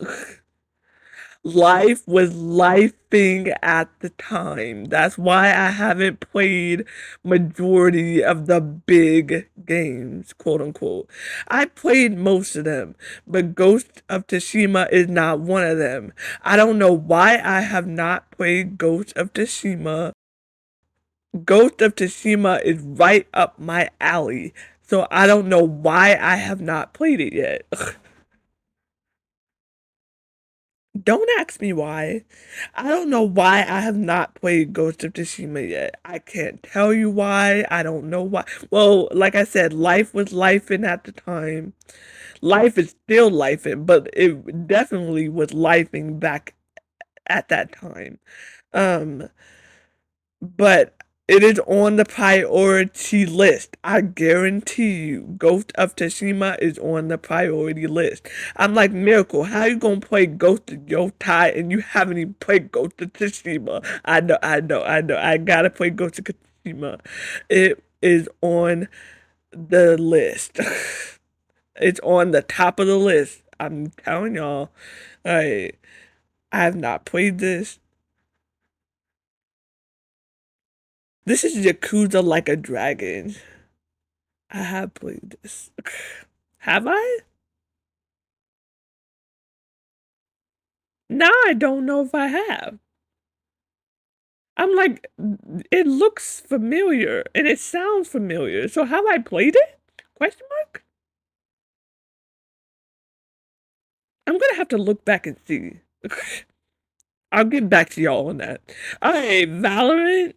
Life was lifing at the time. That's why I haven't played majority of the big games, quote unquote. I played most of them, but Ghost of Tsushima is not one of them. I don't know why I have not played Ghost of Tsushima. Ghost of Tsushima is right up my alley, so I don't know why I have not played it yet. Don't ask me why. I don't know why I have not played Ghost of Tsushima yet. I can't tell you why. I don't know why. Well, like I said, life was lifing at the time. Life is still lifing, but it definitely was lifing back at that time. Um, but it is on the priority list. I guarantee you, Ghost of Tsushima is on the priority list. I'm like, Miracle, how you gonna play Ghost of Yotai and you haven't even played Ghost of Tsushima? I know. I gotta play Ghost of Tsushima. It is on the list. It's on the top of the list. I'm telling y'all. I I have not played this. This is Yakuza Like a Dragon. I have played this. Have I? Now I don't know if I have. I'm like, it looks familiar and it sounds familiar. So have I played it? Question mark? I'm gonna have to look back and see. I'll get back to y'all on that. Alright, Valorant.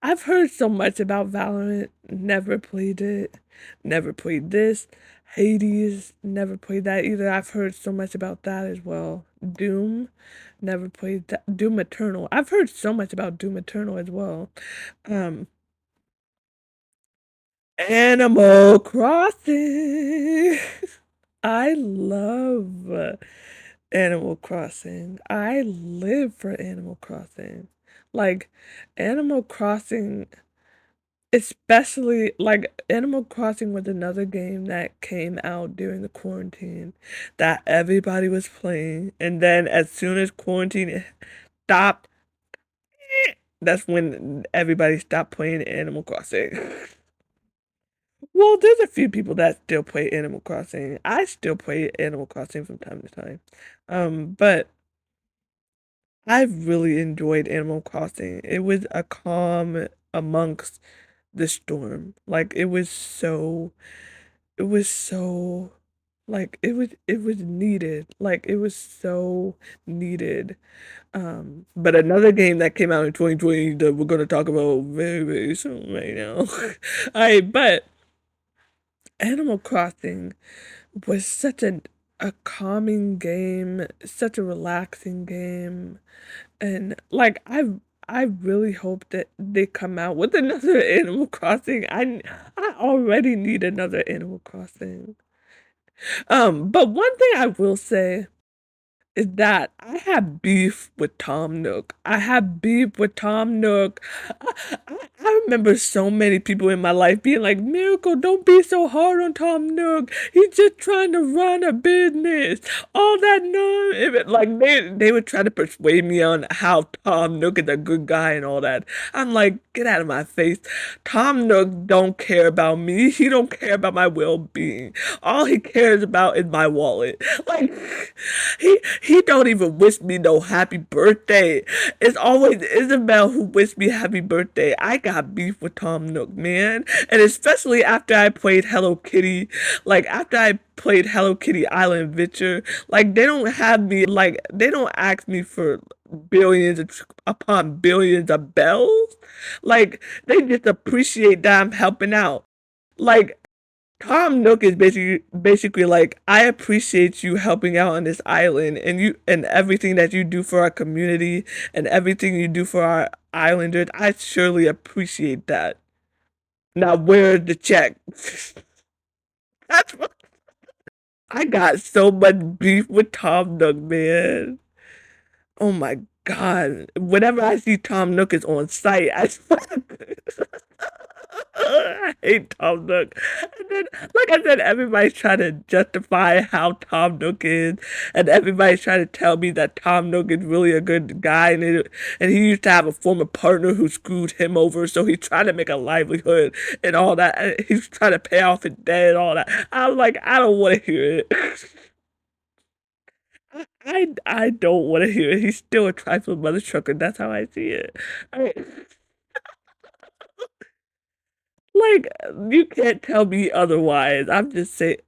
I've heard so much about Valorant. Never played it. Never played this. Hades. Never played that either. I've heard so much about that as well. Doom. Never played that. Doom Eternal. I've heard so much about Doom Eternal as well. Um, Animal Crossing. I love Animal Crossing. I live for Animal Crossing. Like, Animal Crossing, especially like Animal Crossing was another game that came out during the quarantine that everybody was playing. And then as soon as quarantine stopped, that's when everybody stopped playing Animal Crossing. Well, there's a few people that still play Animal Crossing. I still play Animal Crossing from time to time. But I've really enjoyed Animal Crossing. It was a calm amongst the storm. Like it was so like it was needed. Like it was so needed. But another game that came out in 2020 that we're gonna talk about very, very soon right now. Alright, but Animal Crossing was such a calming game, such a relaxing game. And like I really hope that they come out with another Animal Crossing. I already need another Animal Crossing. But one thing I will say is that I have beef with Tom Nook. I have beef with Tom Nook. I remember so many people in my life being like, Miracle, don't be so hard on Tom Nook. He's just trying to run a business. All that no, like they would try to persuade me on how Tom Nook is a good guy and all that. I'm like, get out of my face. Tom Nook don't care about me. He don't care about my well-being. All he cares about is my wallet. Like he don't even wish me no happy birthday. It's always Isabel who wished me happy birthday. I got beef with Tom Nook, man. And especially after I played Hello Kitty, like after I played Hello Kitty Island Adventure, like they don't have me like they don't ask me for upon billions of bells. Like they just appreciate that I'm helping out. Like Tom Nook is basically like, I appreciate you helping out on this island and you and everything that you do for our community and everything you do for our islanders. I surely appreciate that. Now where's the check? That's what I got so much beef with Tom Nook, man. Oh my god. Whenever I see Tom Nook is on site, I I hate Tom Nook. And then, like I said, everybody's trying to justify how Tom Nook is, and everybody's trying to tell me that Tom Nook is really a good guy, and he used to have a former partner who screwed him over, so he's trying to make a livelihood and all that. And he's trying to pay off his debt and all that. I'm like, I don't want to hear it. I don't want to hear it. He's still a trifling mother trucker. That's how I see it. I, like you can't tell me otherwise. I'm just saying.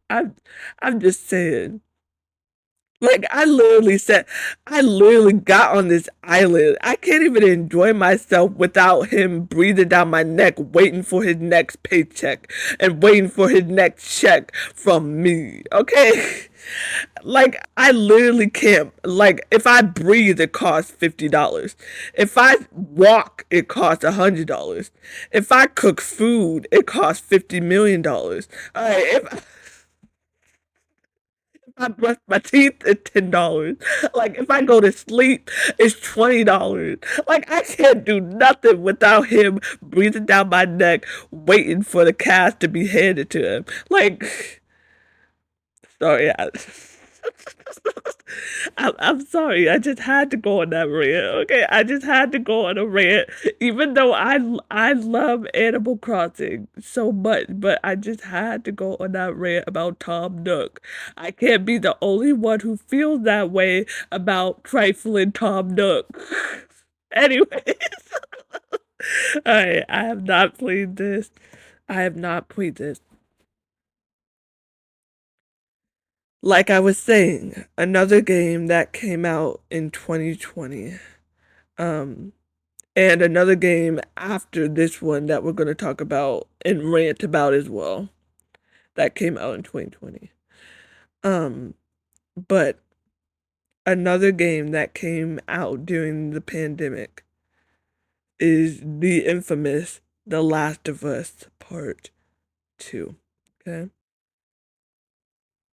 Like I literally got on this island. I can't even enjoy myself without him breathing down my neck, waiting for his next paycheck and waiting for his next check from me. Okay? Like I literally can't. Like if I breathe, it costs $50. If I walk, it costs $100. If I cook food, it costs $50 million. All right, if I brush my teeth, it's $10. Like if I go to sleep, it's $20. Like I can't do nothing without him breathing down my neck, waiting for the cash to be handed to him. Like, sorry, I'm sorry. I just had to go on that rant. Okay, I just had to go on a rant, even though I love Animal Crossing so much, but I just had to go on that rant about Tom Nook. I can't be the only one who feels that way about trifling Tom Nook. Anyways, I have not played this. I have not played this. Like I was saying, another game that came out in 2020. Um, and another game after this one that we're going to talk about and rant about as well that came out in 2020. Um, but another game that came out during the pandemic is the infamous The Last of Us Part 2. Okay?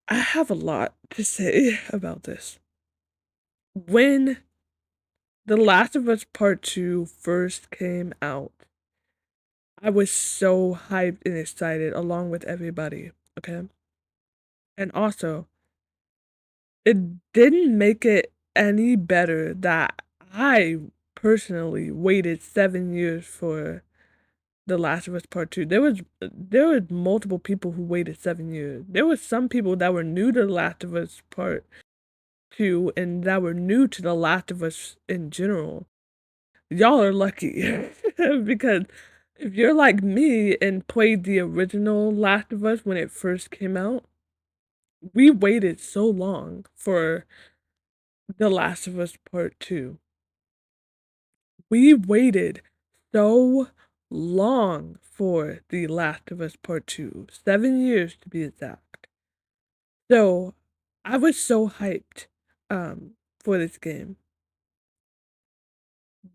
I have a lot to say about this. When The Last of Us Part 2 first came out, I was so hyped and excited along with everybody, okay? And also, it didn't make it any better that I personally waited 7 years for The Last of Us Part 2. There was multiple people who waited 7 years. There was some people that were new to The Last of Us Part 2 and that were new to The Last of Us in general. Y'all are lucky because If you're like me and played the original Last of Us when it first came out, we waited so long for The Last of Us Part 2. We waited so long for The Last of Us Part 2. 7 years to be exact. So I was so hyped for this game.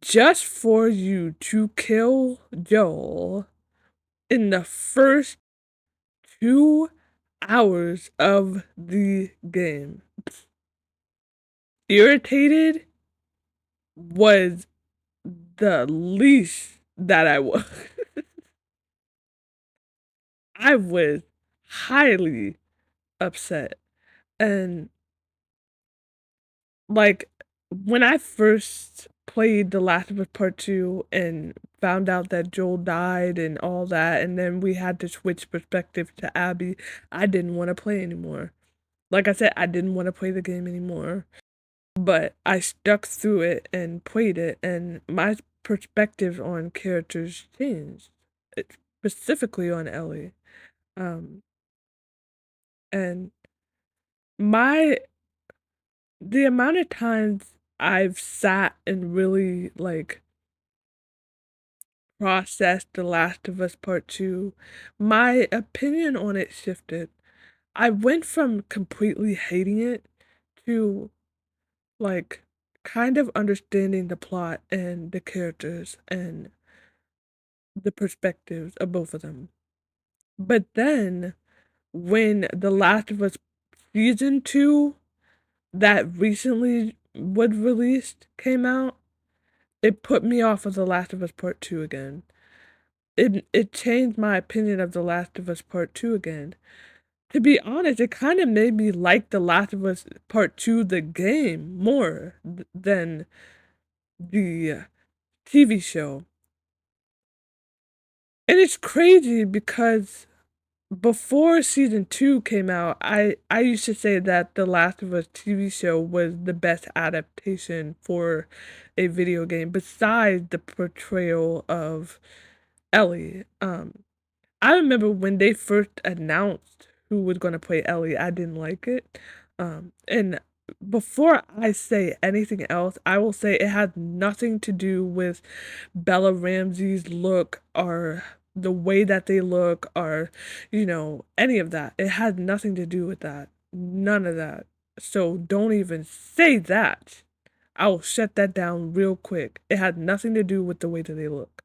Just for you to kill Joel in the first 2 hours of the game. Irritated was the least that I was. I was highly upset. And like when I first played The Last of Us Part 2 and found out that Joel died and all that, and then we had to switch perspective to Abby, I didn't want to play anymore. Like I said, I didn't want to play the game anymore. But I stuck through it and played it, and my perspective on characters changed, specifically on Ellie. Um, and my the amount of times I've sat and really like processed The Last of Us Part 2, my opinion on it shifted. I went from completely hating it to like kind of understanding the plot and the characters and the perspectives of both of them. But then when The Last of Us Season 2 that recently was released came out, it put me off of The Last of Us Part 2 again. It changed my opinion of The Last of Us Part 2 again. To be honest, it kind of made me like The Last of Us Part 2 the game more than the TV show. And it's crazy because before season 2 came out, I used to say that the Last of Us TV show was the best adaptation for a video game besides the portrayal of Ellie. I remember when they first announced who was gonna play Ellie, I didn't like it. And before I say anything else, I will say it had nothing to do with Bella Ramsey's look or the way that they look or, any of that. It had nothing to do with that. None of that. So don't even say that. I will shut that down real quick. It had nothing to do with the way that they look.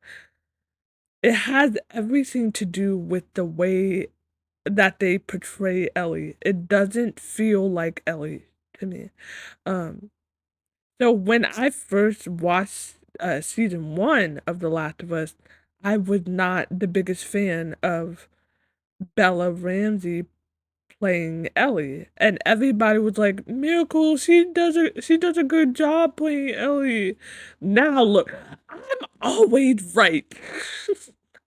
It has everything to do with the way that they portray Ellie. It doesn't feel like Ellie to me. Um, so when I first watched season 1 of The Last of Us, I was not the biggest fan of Bella Ramsey playing Ellie, and everybody was like, "Miracle, she does a good job playing Ellie." Now look, I'm always right.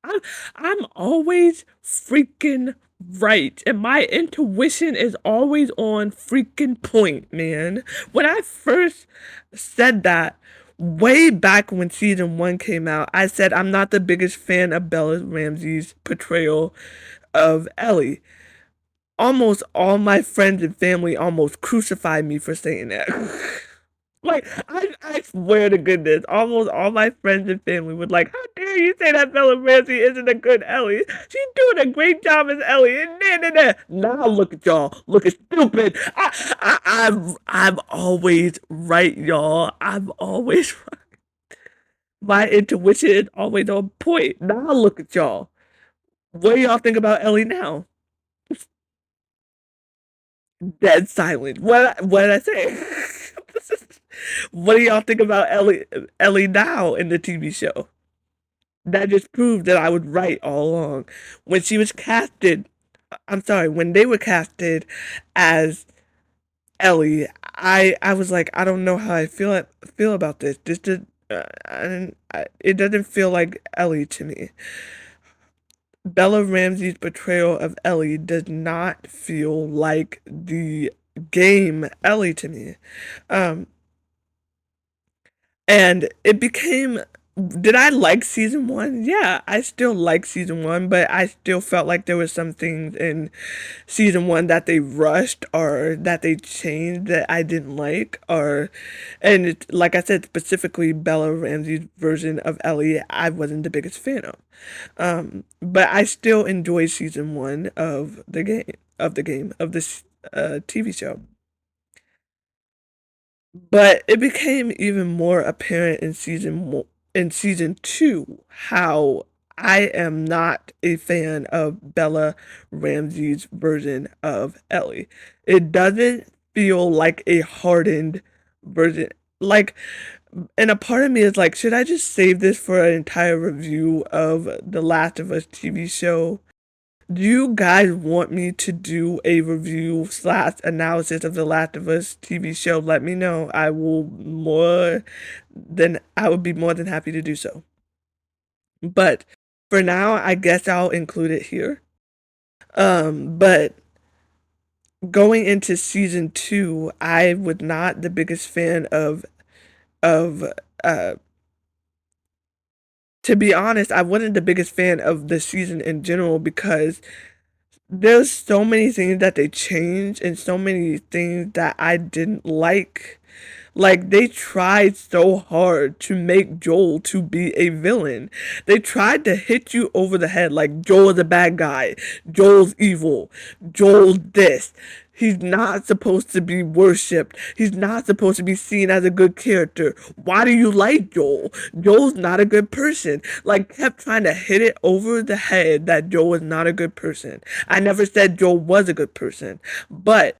I'm I'm always freaking right, and my intuition is always on freaking point, man. When I first said that way back when season 1 came out, I said I'm not the biggest fan of Bella Ramsey's portrayal of Ellie. Almost all my friends and family almost crucified me for saying that. Like, I swear to goodness, almost all my friends and family would like, how dare you say that Bella Ramsey isn't a good Ellie? She's doing a great job as Ellie. And now look at y'all, looking stupid. I'm always right, y'all. I'm always right. My intuition is always on point. Now look at y'all. What do y'all think about Ellie now? Dead silent. What did I say? What do y'all think about Ellie now in the TV show? That just proved that I was right all along. When she was casted, I'm sorry, when they were casted as Ellie, I was like, I don't know how I feel about this. This did, it doesn't feel like Ellie to me. Bella Ramsey's portrayal of Ellie does not feel like the game Ellie to me. Um, and it became Did I like season one? Yeah, I still like season one, but I still felt like there were some things in season one that they rushed or that they changed that I didn't like. Like I said, specifically Bella Ramsey's version of Ellie, I wasn't the biggest fan of. But I still enjoy season one of this TV show. But it became even more apparent in in season two how I am not a fan of Bella Ramsey's version of Ellie. It doesn't feel like a hardened version. Like, and a part of me is like, should I just save this for an entire review of the Last of Us TV show? Do you guys want me to do a review slash analysis of the Last of Us TV show? Let me know. I would be more than happy to do so. But for now, I guess I'll include it here. But going into season two, I was not the biggest fan of uh to be honest, I wasn't the biggest fan of the season in general because there's so many things that they changed and so many things that I didn't like. Like they tried so hard to make Joel to be a villain. They tried to hit you over the head like Joel is a bad guy. Joel's evil. Joel's this. He's not supposed to be worshipped. He's not supposed to be seen as a good character. Why do you like Joel? Joel's not a good person. Like, kept trying to hit it over the head that Joel is not a good person. I never said Joel was a good person, but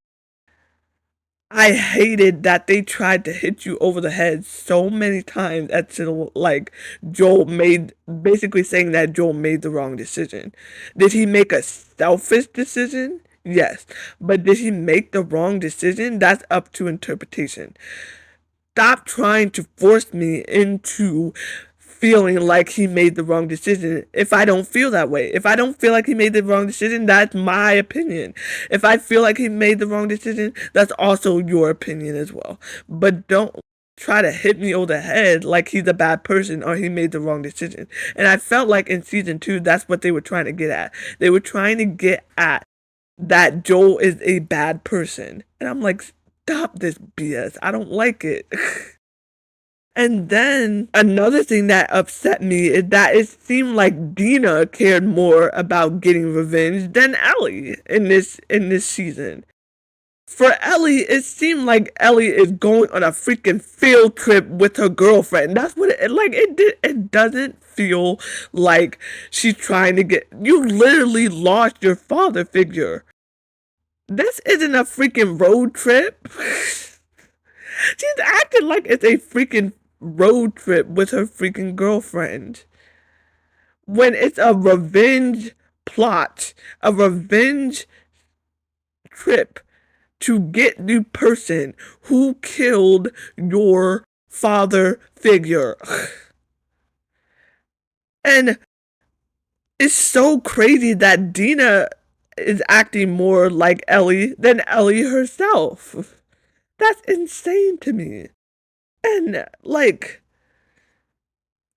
I hated that they tried to hit you over the head so many times until like Joel made basically saying that Joel made the wrong decision. Did he make a selfish decision? Yes. But did he make the wrong decision? That's up to interpretation. Stop trying to force me into feeling like he made the wrong decision if I don't feel that way. If I don't feel like he made the wrong decision, that's my opinion. If I feel like he made the wrong decision, that's also your opinion as well. But don't try to hit me over the head like he's a bad person or he made the wrong decision. And I felt like in season two, that's what they were trying to get at. They were trying to get at that Joel is a bad person. And I'm like, stop this BS. I don't like it. And then another thing that upset me is that it seemed like Dina cared more about getting revenge than Ellie in this season. For Ellie, it seemed like Ellie is going on a freaking field trip with her girlfriend. That's what it like. It doesn't feel like she's trying to get. You literally lost your father figure. This isn't a freaking road trip. She's acting like it's a freaking road trip with her freaking girlfriend. When it's a revenge plot, a revenge trip to get the person who killed your father figure. And it's so crazy that Dina is acting more like Ellie than Ellie herself. That's insane to me. And like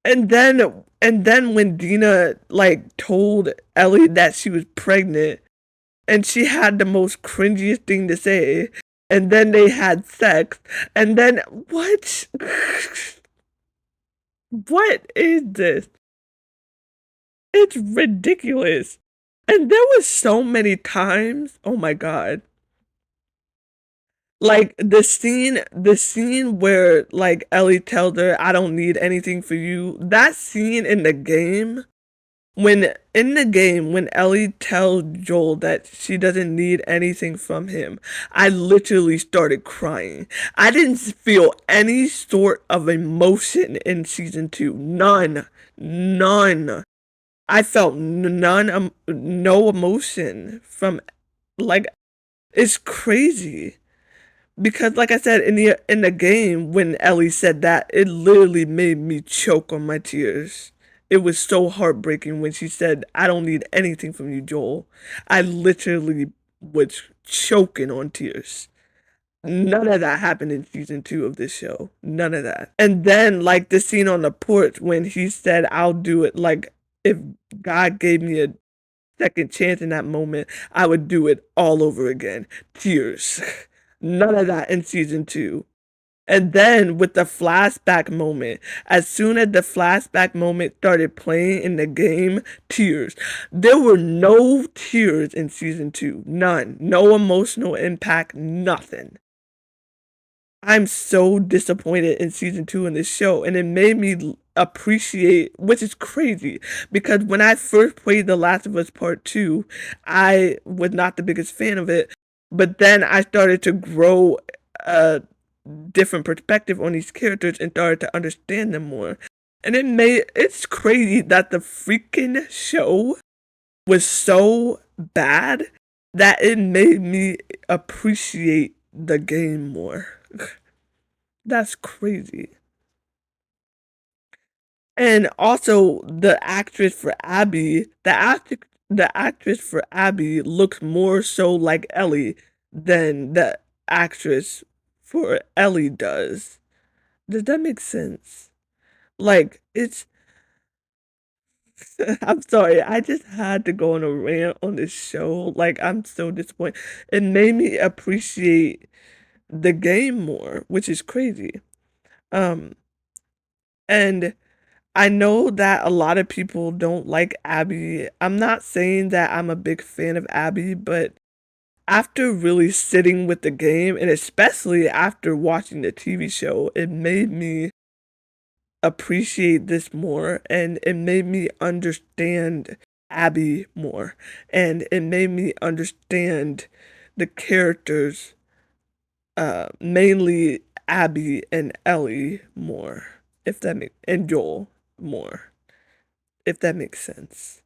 and then when Dina like told Ellie that she was pregnant and she had the most cringiest thing to say and then they had sex and then what? What is this? It's ridiculous. And there was so many times, oh my god, like the scene where like Ellie tells her I don't need anything for you. That scene in the game when Ellie tells Joel that she doesn't need anything from him, I literally started crying. I didn't feel any sort of emotion in season 2. None. I felt no emotion from like it's crazy. Because like I said in the game when Ellie said that, it literally made me choke on my tears. It was so heartbreaking when she said, I don't need anything from you, Joel. I literally was choking on tears. None of that happened in season 2 of this show. None of that. And then, like, the scene on the porch when he said, I'll do it. Like, if God gave me a second chance in that moment, I would do it all over again. Tears. None of that in season 2. And then with the flashback moment, as soon as the flashback moment started playing in the game, tears. There were no tears in season 2. None. No emotional impact, nothing. I'm so disappointed in season 2 in this show, and it made me appreciate, which is crazy, because when I first played The Last of Us Part 2, I was not the biggest fan of it, but then I started to grow a different perspective on these characters and started to understand them more. And it's crazy that the freaking show was so bad that it made me appreciate the game more. That's crazy. And also the actress for Abby, the actress for Abby looks more so like Ellie than the actress for Ellie does. Does that make sense? Like, it's I'm sorry, I just had to go on a rant on this show. Like, I'm so disappointed. It made me appreciate the game more, which is crazy. Um, and I know that a lot of people don't like Abby. I'm not saying that I'm a big fan of Abby, but after really sitting with the game, and especially after watching the TV show, it made me appreciate this more, and it made me understand Abby more, and it made me understand the characters, mainly Abby and Ellie more, if that makes, and Joel more, if that makes sense.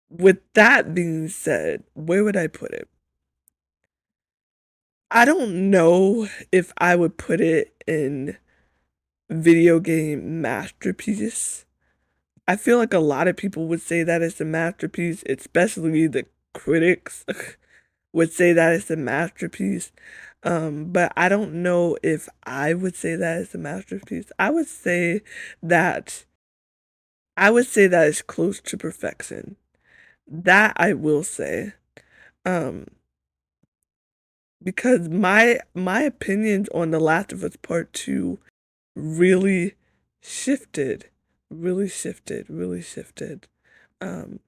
With that being said, where would I put it? I don't know if I would put it in video game masterpiece. I feel like a lot of people would say that it's a masterpiece, especially the critics would say that it's a masterpiece. But I don't know if I would say that it's a masterpiece. That I would say that it's close to perfection. That I will say. Um, because my opinions on The Last of Us Part 2 really shifted, really shifted. Um,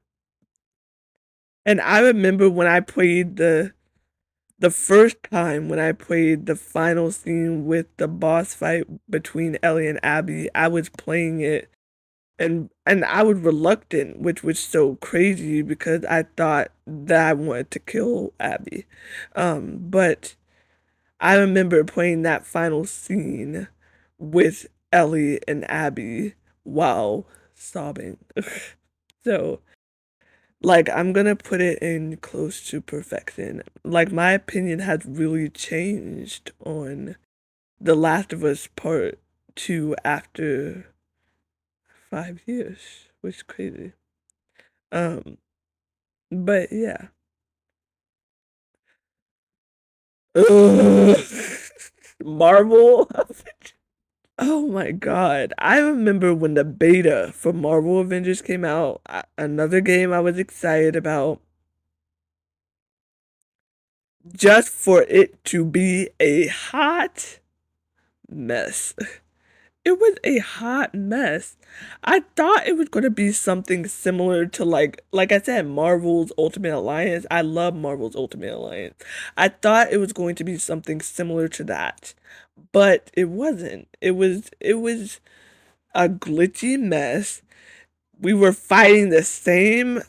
and I remember when I played the first time when I played the final scene with the boss fight between Ellie and Abby, I was playing it and I was reluctant, which was so crazy because I thought that I wanted to kill Abby. But I remember playing that final scene with Ellie and Abby while sobbing. So, like, I'm gonna put it in close to perfection. Like, my opinion has really changed on The Last of Us Part 2 after 5 years, which is crazy. Um, but yeah. Ugh. Marvel. Oh my god. I remember when the beta for Marvel Avengers came out, another game I was excited about, just for it to be a hot mess. It was a hot mess. I thought it was going to be something similar to like I said, Marvel's Ultimate Alliance. I love Marvel's Ultimate Alliance. I thought it was going to be something similar to that, but it wasn't. It was a glitchy mess. We were fighting the same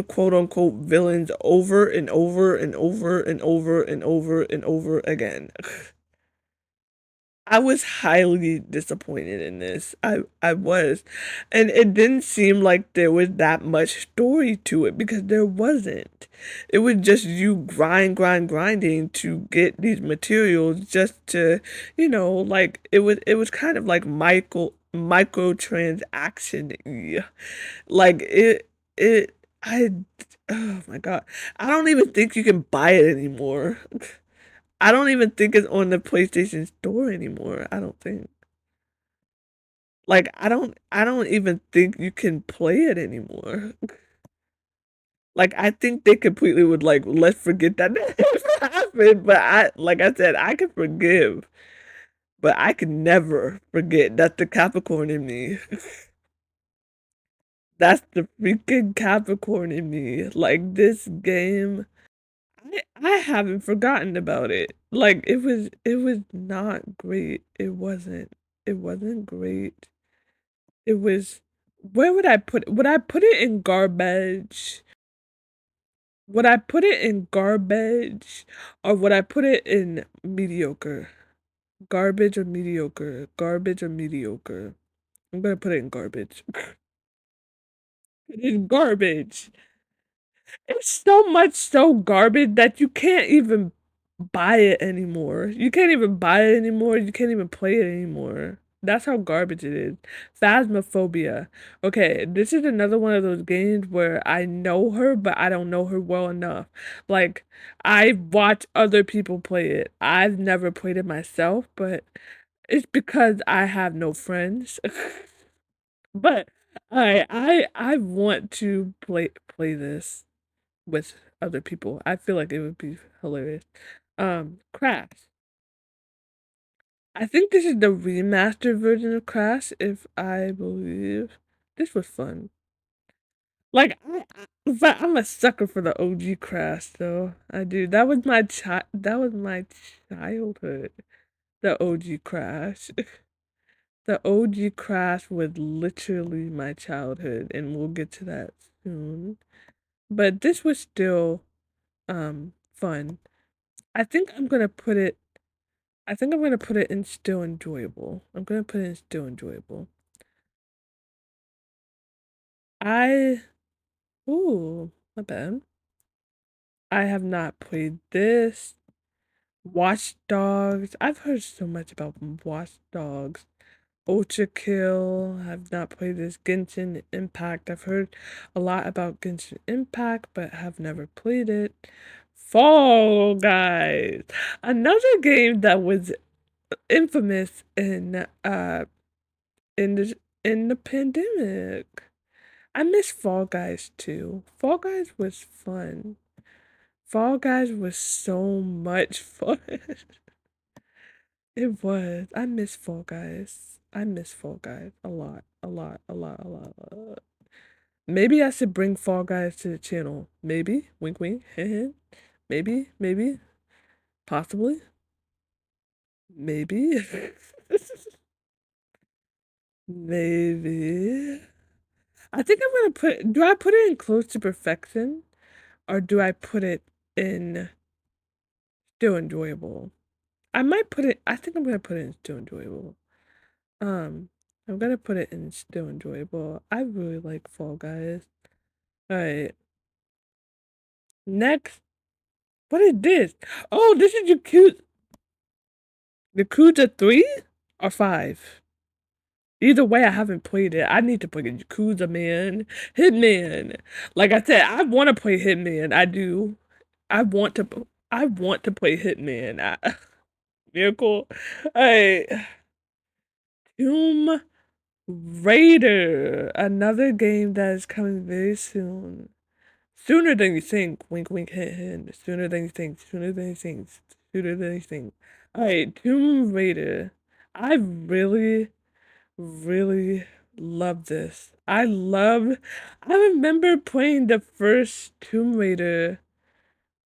quote unquote villains over and over and over and over and over and over again. I was highly disappointed in this. I was. And it didn't seem like there was that much story to it because there wasn't. It was just you grinding to get these materials just to, like it was kind of like microtransaction. Like it I oh my god. I don't even think you can buy it anymore. I don't even think it's on the PlayStation Store anymore. I don't think. Like I don't even think you can play it anymore. Like I think they completely would like let's forget that ever happened. But I like I said, I can forgive, but I can never forget. That's the Capricorn in me. That's the freaking Capricorn in me. Like this game, I haven't forgotten about it. Like it was not great. It wasn't great. It was where would I put it? Would I put it in garbage? Would I put it in garbage or would I put it in mediocre? Garbage or mediocre? Garbage or mediocre? I'm gonna put it in garbage. It is garbage. It's so much so garbage that you can't even buy it anymore. You can't even buy it anymore. You can't even play it anymore. That's how garbage it is. Phasmophobia. Okay, this is another one of those games where I know her, but I don't know her well enough. Like, I watch other people play it. I've never played it myself, but it's because I have no friends. But I want to play this with other people. I feel like it would be hilarious. Crash. I think this is the remastered version of Crash, if I believe. This was fun. Like, but I'm a sucker for the OG Crash, though. I do. That was my childhood. The OG Crash. The OG Crash was literally my childhood, and we'll get to that soon. But this was still fun. I think I'm gonna put it I think I'm gonna put it in still enjoyable. I'm gonna put it in still enjoyable. I ooh, not bad. I have not played this. Watch Dogs. I've heard so much about Watch Dogs. Ultra Kill. I've not played this. Genshin Impact. I've heard a lot about Genshin Impact, but have never played it. Fall Guys. Another game that was infamous in the pandemic. I miss Fall Guys too. Fall Guys was fun. Fall Guys was so much fun. It was. I miss Fall Guys. I miss Fall Guys a lot, a lot, a lot, a lot, a lot. Maybe I should bring Fall Guys to the channel. Maybe. Wink, wink. Maybe, maybe, possibly, maybe, maybe. I think I'm gonna do I put it in close to perfection or do I put it in still enjoyable? I think I'm gonna put it in still enjoyable. Um, I'm gonna put it in still enjoyable. I really like Fall Guys. Alright, next. What is this? Oh, this is Yakuza 3 or 5? Either way, I haven't played it. I need to play Yakuza, man. Hitman. Like I said, I want to play Hitman. I do. I want to. I want to play Hitman. Miracle. Hey, Tomb Raider. Another game that is coming very soon. Sooner than you think. Wink, wink, hint, hint. Sooner than you think. Sooner than you think. Sooner than you think. Alright, Tomb Raider. I really, really love this. I remember playing the first Tomb Raider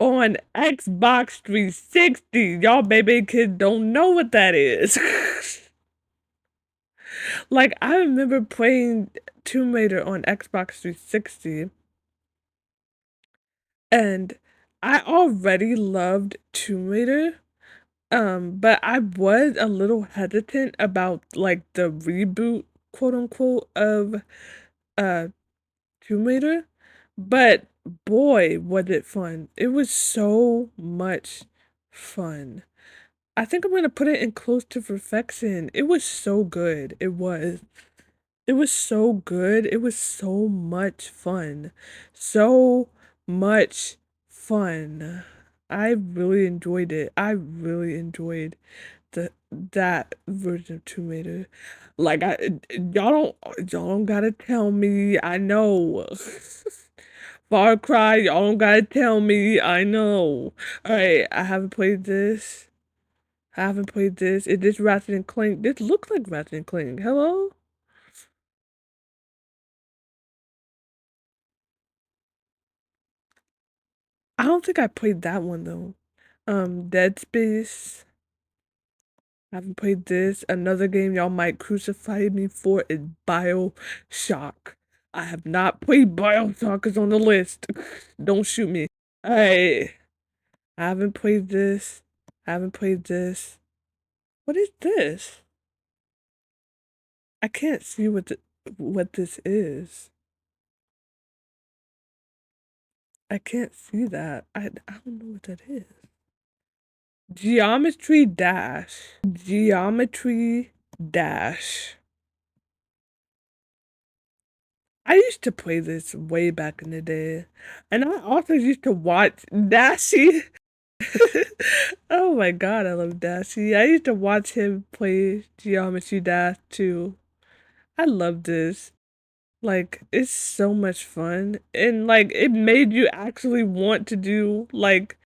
on Xbox 360. Y'all baby kids don't know what that is. Like, I remember playing Tomb Raider on Xbox 360, and I already loved Tomb Raider. But I was a little hesitant about like the reboot, quote unquote, of uh Tomb Raider. But boy, was it fun. It was so much fun. I think I'm gonna put it in close to perfection. It was so good. It was. It was so good. It was so much fun. So much fun. I really enjoyed it. I really enjoyed that version of Tomb Raider. Like y'all don't gotta tell me. I know. Far Cry, y'all don't gotta tell me. I know. Alright, I haven't played this. I haven't played this. Is this Ratchet and Clank? This looks like Ratchet and Clank. Hello? I don't think I played that one though. Dead Space. I haven't played this. Another game y'all might crucify me for is BioShock. I have not played BioShock. It's on the list. Don't shoot me. Alright. I haven't played this. I haven't played this. What is this? I can't see what this is. I can't see that. I don't know what that is. Geometry Dash. Geometry Dash. I used to play this way back in the day. And I also used to watch Dashie. Oh my god, I love Dashie. I used to watch him play Geometry Dash too. I love this. Like, it's so much fun. And like it made you actually want to do like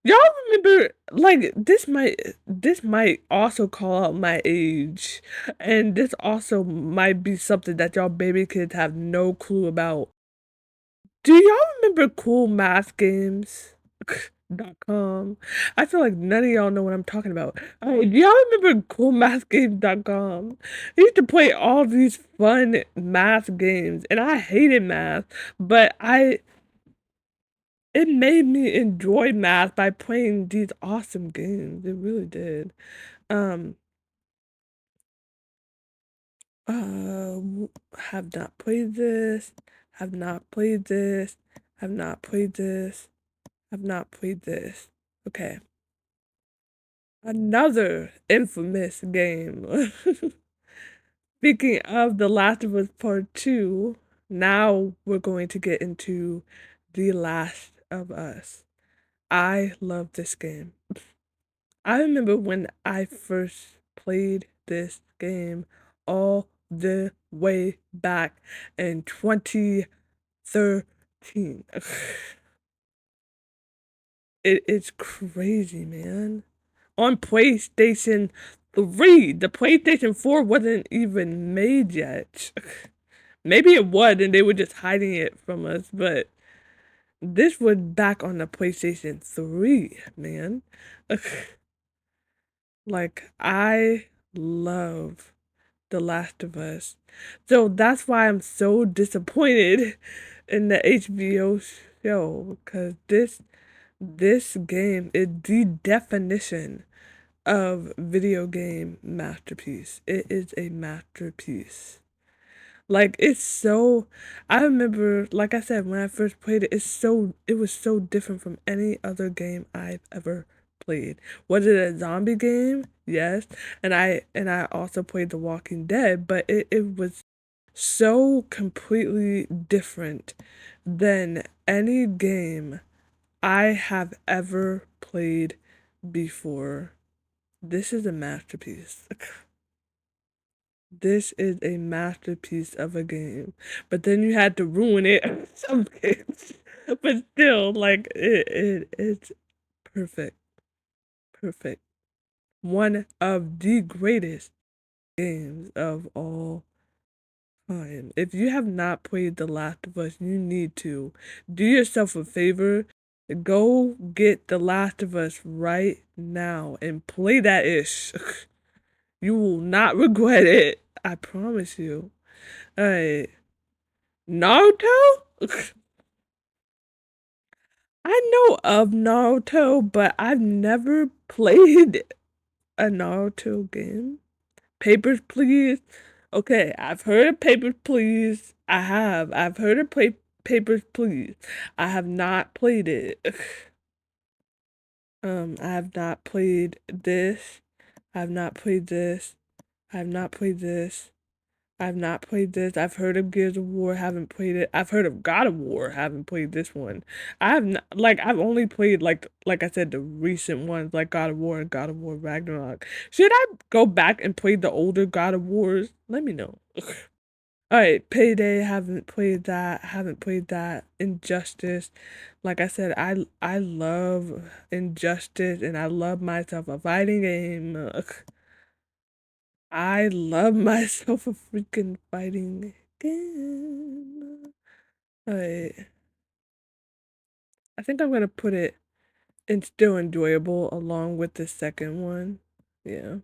y'all remember like this might also call out my age. And this also might be something that y'all baby kids have no clue about. Do y'all remember cool math games? .com. I feel like none of y'all know what I'm talking about. Alright, do y'all remember coolmathgames.com? I used to play all these fun math games and I hated math, but it made me enjoy math by playing these awesome games. It really did. Um have not played this, have not played this, have not played this. I've not played this. Okay. Another infamous game. Speaking of The Last of Us Part 2, now we're going to get into The Last of Us. I love this game. I remember when I first played this game all the way back in 2013. It's crazy, man. On PlayStation 3. The PlayStation 4 wasn't even made yet. Maybe it was and they were just hiding it from us, but this was back on the PlayStation 3, man. Like, I love The Last of Us. So that's why I'm so disappointed in the HBO show, because this game is the definition of video game masterpiece. It is a masterpiece. Like it's so I remember like I said when I first played it, it was so different from any other game I've ever played. Was it a zombie game? Yes. And I also played The Walking Dead, but it was so completely different than any game I have ever played before. This is a masterpiece. This is a masterpiece of a game. But then you had to ruin it some games. But still, like it's perfect. Perfect. One of the greatest games of all time. If you have not played The Last of Us, you need to. Do yourself a favor. Go get The Last of Us right now and play that ish. You will not regret it. I promise you. Alright. Naruto? I know of Naruto, but I've never played a Naruto game. Papers, Please. Okay, I've heard of Papers, Please. I have. I've heard of Papers, Please. I have not played it. I have not played this. I have not played this. I have not played this. I've not played this. I've heard of Gears of War, haven't played it. I've heard of God of War, haven't played this one. I have not, like I've only played like I said the recent ones like God of War and God of War Ragnarok. Should I go back and play the older God of Wars? Let me know. All right, Payday, haven't played that. Haven't played that. Injustice, like I said, I love Injustice and I love myself a fighting game. I love myself a freaking fighting game. Alright, I think I'm gonna put it in still enjoyable along with the second one. Yeah.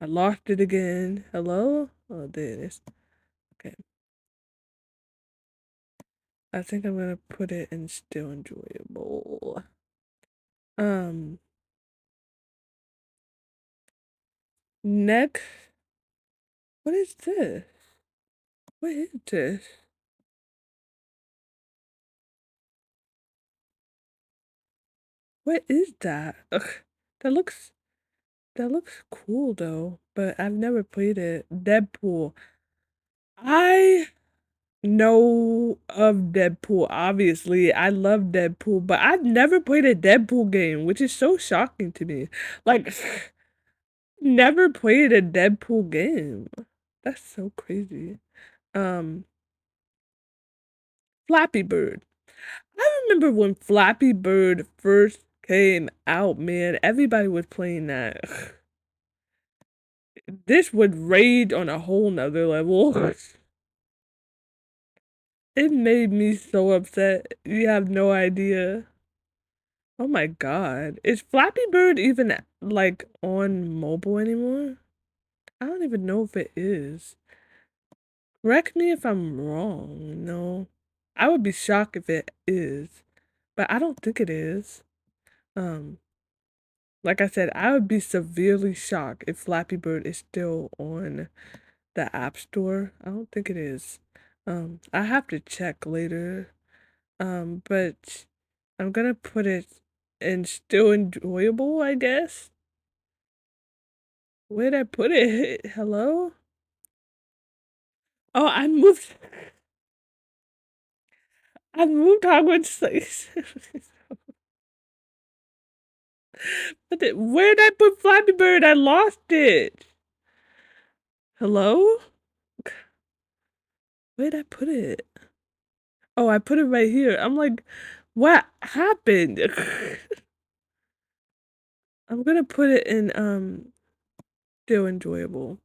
I lost it again. Hello? Oh, there it is. Okay. I think I'm gonna put it in still enjoyable. Um, next, what is this? What is this? What is that? Ugh, that looks that looks cool though, but I've never played it. Deadpool. I know of Deadpool, obviously. I love Deadpool, but I've never played a Deadpool game, which is so shocking to me. Like, never played a Deadpool game. That's so crazy. Um, Flappy Bird. I remember when Flappy Bird first came out, man. Everybody was playing that. This would rage on a whole nother level. It made me so upset. You have no idea. Oh my god. Is Flappy Bird even like on mobile anymore? I don't even know if it is. Correct me if I'm wrong. No. I would be shocked if it is. But I don't think it is. Um, like I said, I would be severely shocked if Flappy Bird is still on the App Store. I don't think it is. I have to check later. But I'm gonna put it in still enjoyable, I guess. Where'd I put it? Hello? Oh, I moved Hogwarts. Where'd I put Flappy Bird? I lost it. Hello? Where'd I put it? Oh, I put it right here. I'm like, what happened? I'm gonna put it in still enjoyable.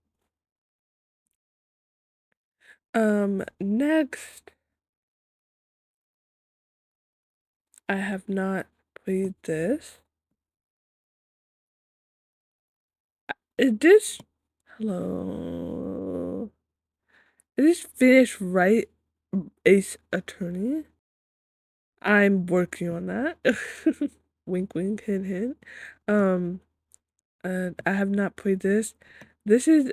Next, I have not played this. Is this hello? Is this finished right, Ace Attorney? I'm working on that. Wink wink, hint hint. Um I have not played this. This is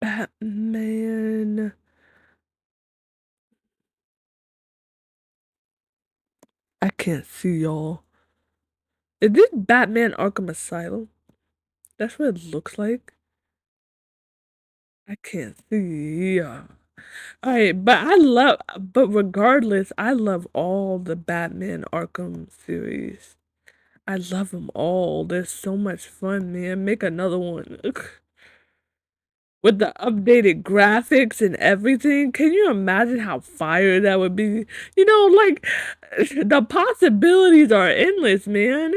Batman. I can't see y'all. Is this Batman Arkham Asylum? That's what it looks like. I can't see. Alright, but regardless, I love all the Batman Arkham series. I love them all. They're so much fun, man. Make another one. With the updated graphics and everything, can you imagine how fire that would be? You know, like, the possibilities are endless, man.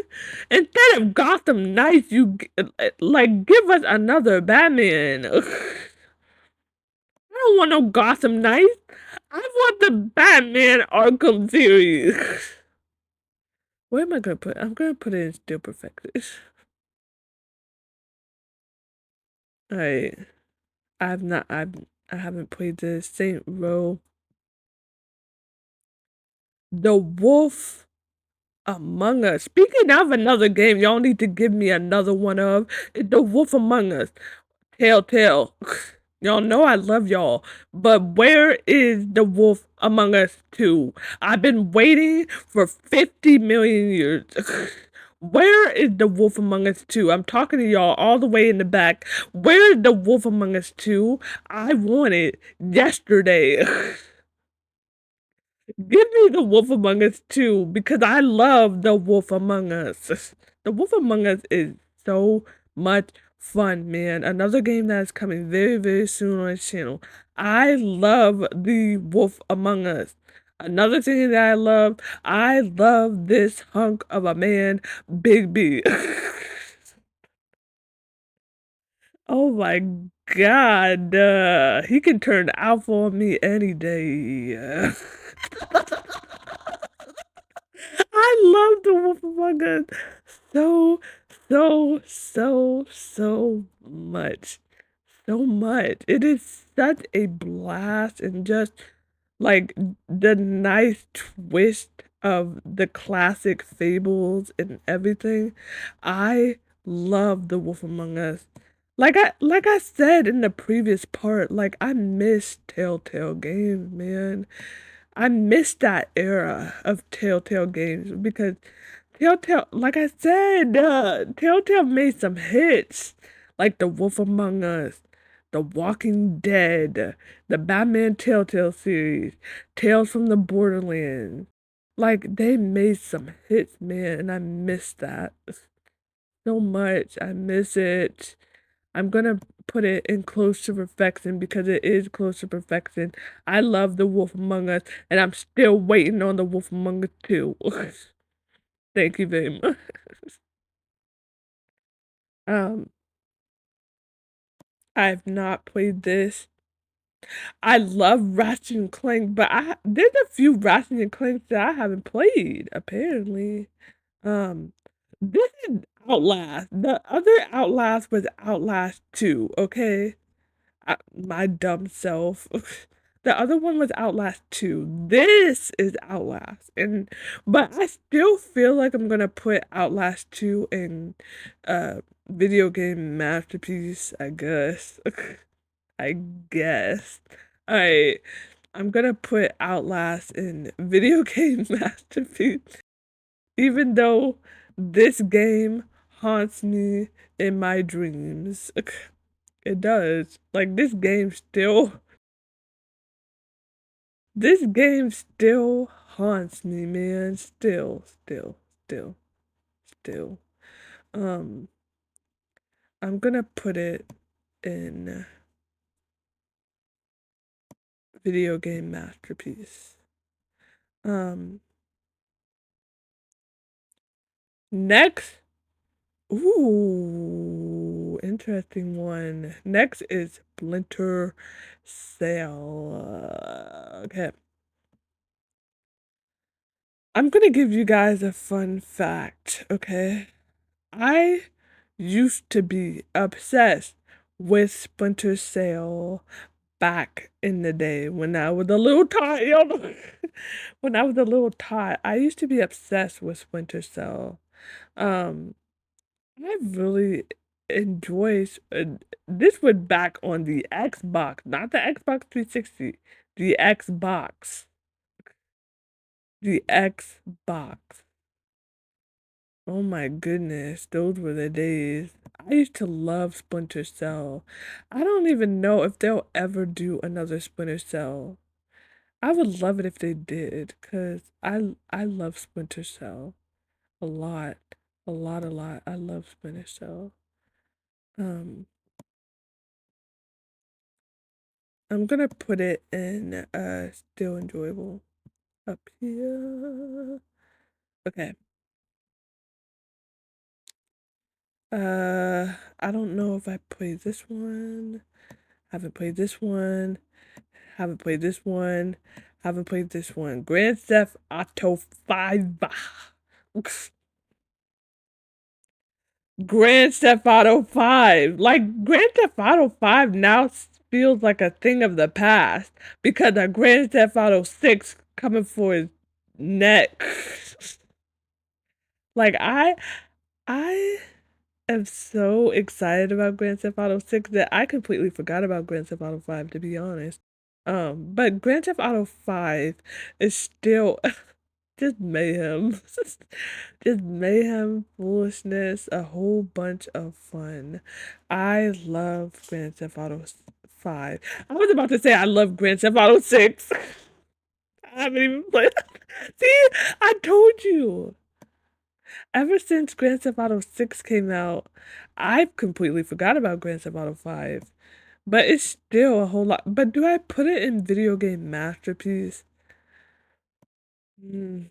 Instead of Gotham Knights, like, give us another Batman. I don't want no Gotham Knights. I want the Batman Arkham series. Where am I gonna put it? I'm gonna put it in Still Perfected. Alright. I haven't played the Saint Row. The Wolf Among Us. Speaking of another game, y'all need to give me another one of The Wolf Among Us. Telltale. Y'all know I love y'all, but where is The Wolf Among Us 2? I've been waiting for 50 million years. Where is the Wolf Among Us 2? I'm talking to y'all all the way in the back. Where is the Wolf Among Us 2? I want it yesterday. Give me the Wolf Among Us 2 because I love the Wolf Among Us. The Wolf Among Us is so much fun, man. Another game that is coming very, very soon on this channel. I love the Wolf Among Us. Another thing that I love this hunk of a man, Big B. Oh my god, he can turn alpha on me any day. I love the Wolf Among Us so, so much. So much. It is such a blast and just like the nice twist of the classic fables and everything. I love the Wolf Among Us. Like I said in the previous part, like I miss Telltale games, man. I miss that era of Telltale games because Telltale, like I said, Telltale made some hits like The Wolf Among Us, The Walking Dead, the Batman Telltale series, Tales from the Borderlands. Like they made some hits, man, and I miss that so much. I miss it. I'm gonna put it in close to perfection because it is close to perfection. I love The Wolf Among Us, and I'm still waiting on The Wolf Among Us 2. Thank you very much. Um, I've not played this. I love Ratchet and Clank, but there's a few Ratchet and Clanks that I haven't played, apparently. Um, this is Outlast. The other Outlast was Outlast 2, okay? My dumb self. The other one was Outlast 2. This is Outlast. But I still feel like I'm gonna put Outlast 2 in video game masterpiece, I guess. I guess. Alright. I'm gonna put Outlast in video game masterpiece. Even though this game haunts me in my dreams. It does. Like this game still haunts me, man. Still. Um, I'm gonna put it in video game masterpiece. Um, next, ooh, interesting one. Next is Splinter Cell. Okay. I'm gonna give you guys a fun fact, okay? I used to be obsessed with Splinter Cell back in the day when I was a little tot. When I was a little tot, I used to be obsessed with Splinter Cell. Um, I really enjoy this was back on the Xbox, not the Xbox 360, the Xbox, the Xbox. Oh my goodness, those were the days. I used to love Splinter Cell. I don't even know if they'll ever do another Splinter Cell. I would love it if they did, cause I love Splinter Cell a lot, a lot. I love Splinter Cell. Um, I'm gonna put it in still enjoyable up here. Okay. I don't know if I played this one. Haven't played this one. Haven't played this one. Haven't played this one. Grand Theft Auto 5. Grand Theft Auto 5. Like, Grand Theft Auto 5 now feels like a thing of the past because of Grand Theft Auto 6 coming for his neck. Like, I am so excited about Grand Theft Auto 6 that I completely forgot about Grand Theft Auto 5, to be honest. But Grand Theft Auto 5 is still just mayhem. Just mayhem, foolishness, a whole bunch of fun. I love Grand Theft Auto 5. I was about to say I love Grand Theft Auto 6. I haven't even played. See, I told you. Ever since Grand Theft Auto 6 came out, I've completely forgot about Grand Theft Auto 5. But it's still a whole lot. But do I put it in video game masterpiece? Mm,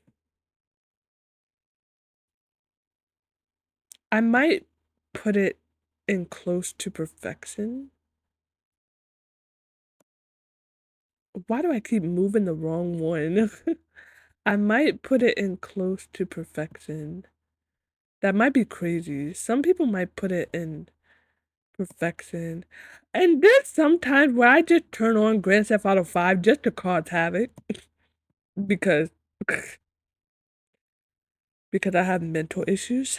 I might put it in close to perfection. Why do I keep moving the wrong one? I might put it in close to perfection. That might be crazy. Some people might put it in perfection. And there's sometimes where I just turn on Grand Theft Auto 5 just to cause havoc because because I have mental issues.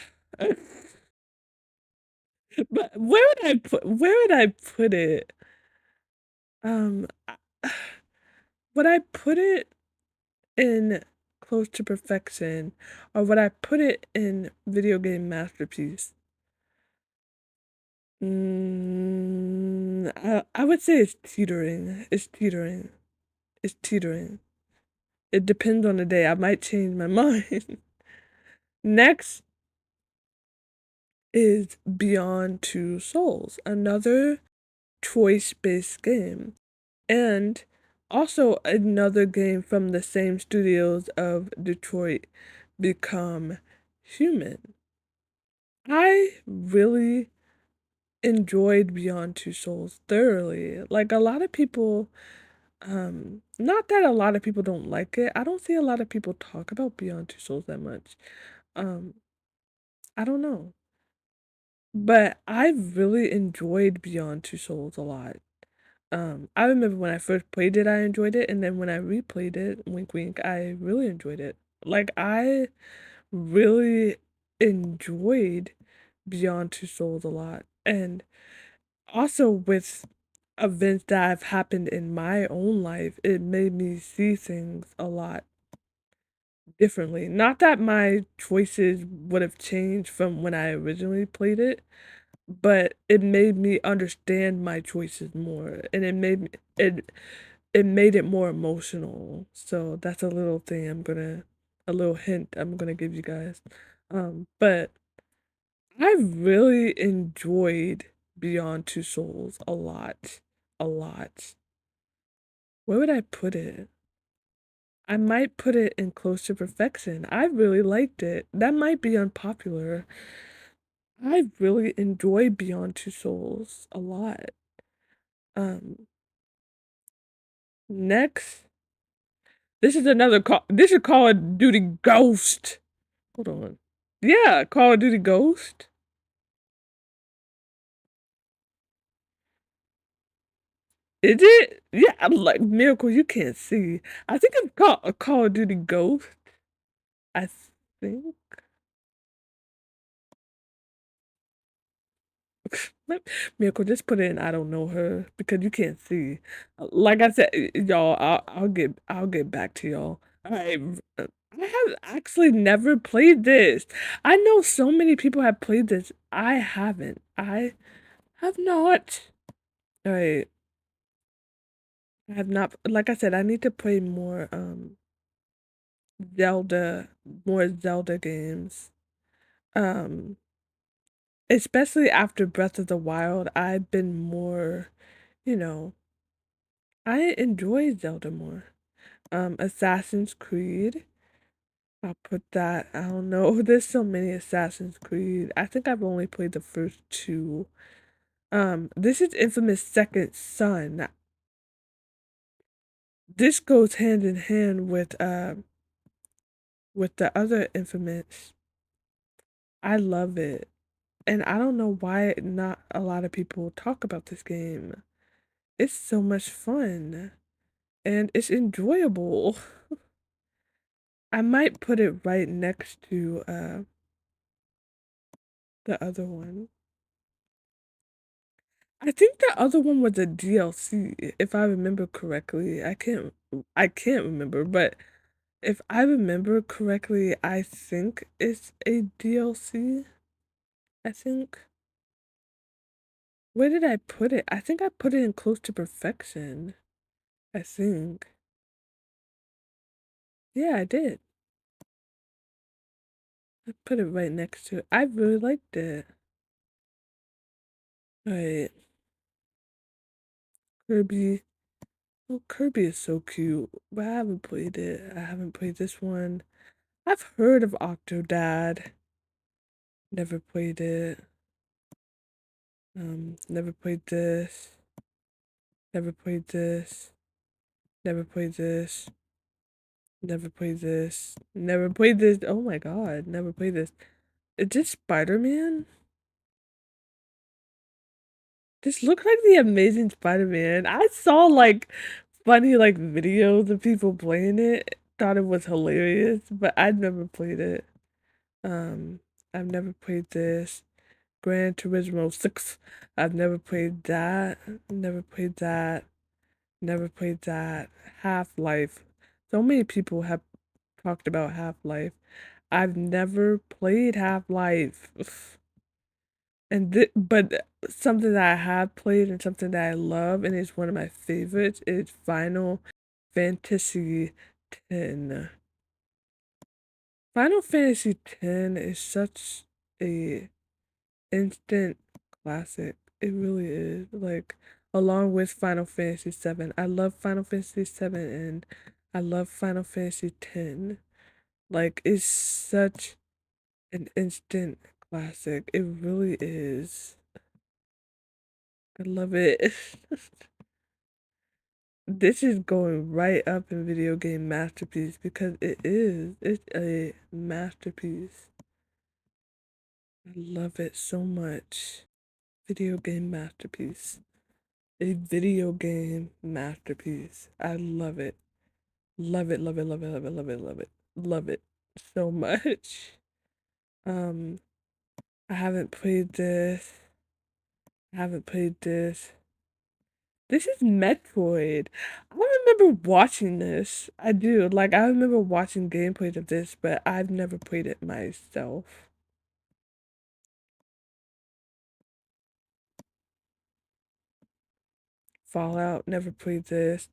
But where would I put it? Um would I put it in close to perfection or would I put it in video game masterpiece? I would say it's teetering. It's teetering. It's teetering. It depends on the day. I might change my mind. Next is Beyond Two Souls, another choice-based game, and also another game from the same studios of Detroit Become Human. I really enjoyed Beyond Two Souls thoroughly. Like a lot of people, not that a lot of people don't like it. I don't see a lot of people talk about Beyond Two Souls that much. Um, I don't know. But I really enjoyed Beyond Two Souls a lot. I remember when I first played it, I enjoyed it, and then when I replayed it, wink wink, I really enjoyed it. Like I really enjoyed Beyond Two Souls a lot. And also with events that have happened in my own life, it made me see things a lot differently. Not that my choices would have changed from when I originally played it, but it made me understand my choices more, and it made it more emotional. So that's a little thing a little hint I'm gonna give you guys. But I really enjoyed Beyond Two Souls a lot, a lot. Where would I put it? I might put it in Close to Perfection. I really liked it. That might be unpopular. I really enjoyed Beyond Two Souls a lot. Um, Next, this is Call of Duty Ghost. Hold on. Yeah, Call of Duty Ghost. Is it? Yeah, I'm like Miracle. You can't see. I think it's called a Call of Duty Ghost. I think. Miracle, just put in I don't know her because you can't see. Like I said, y'all, I'll get back to y'all. I have actually never played this. I know so many people have played this. I haven't. I have not. All right. I have not. Like I said, I need to play Zelda, more Zelda games. Um, Especially after Breath of the Wild, I've been more, you know, I enjoy Zelda more. Assassin's Creed. I'll put that. I don't know. There's so many Assassin's Creed. I think I've only played the first two. This is Infamous Second Son. This goes hand in hand with the other Infamous. I love it. And I don't know why not a lot of people talk about this game. It's so much fun and it's enjoyable. I might put it right next to the other one. I think the other one was a DLC, if I remember correctly. I can't remember, but If I remember correctly, I think it's a DLC. I think. Where did I put it? I think I put it in Close to Perfection. I think. Yeah, I did. I put it right next to it. I really liked it. Right. Kirby. Oh, Kirby is so cute. But I haven't played it. I haven't played this one. I've heard of Octodad. Never played it. Never played this. Never played this. Never played this. Never played this. Never played this. Oh my god, never played this. Is this Spider-Man? This looked like the Amazing Spider-Man. I saw like funny like videos of people playing it. Thought it was hilarious, but I'd never played it. Um, I've never played this. Gran Turismo 6. I've never played that. Never played that. Never played that. Half-Life. So many people have talked about Half-Life. I've never played Half-Life. But something that I have played and something that I love and is one of my favorites is Final Fantasy X. Final Fantasy X is such a instant classic. It really is. Like along with Final Fantasy 7. I love Final Fantasy 7 and I love Final Fantasy 10. Like it's such an instant classic. It really is. I love it. This is going right up in video game masterpiece because it is. It's a masterpiece. I love it so much. Video game masterpiece. A video game masterpiece. I love it. Love it, love it, love it, love it, love it, love it. Love it so much. Um, I haven't played this. I haven't played this. This is Metroid. I remember watching this. I do. Like, I remember watching gameplays of this, but I've never played it myself. Fallout, never played this.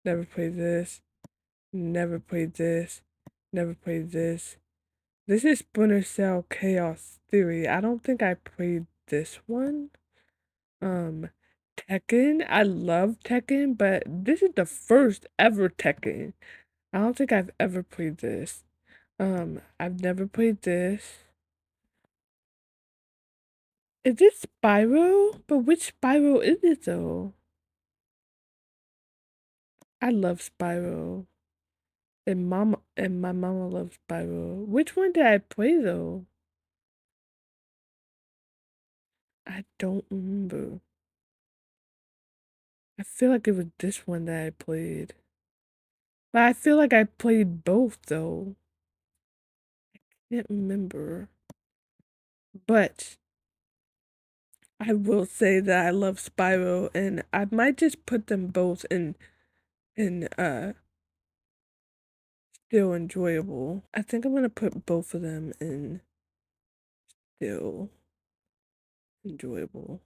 Never played this. Never played this. Never played this. This is Splinter Cell Chaos Theory. I don't think I played this one. Um, Tekken. I love Tekken, but this is the first ever Tekken. I don't think I've ever played this. I've never played this. Is this Spyro? But which Spyro is it though? I love Spyro. And my mama loves Spyro. Which one did I play though? I don't remember. I feel like it was this one that I played. But I feel like I played both though. Can't remember. But I will say that I love Spyro and I might just put them both in still enjoyable. I think I'm gonna put both of them in still enjoyable.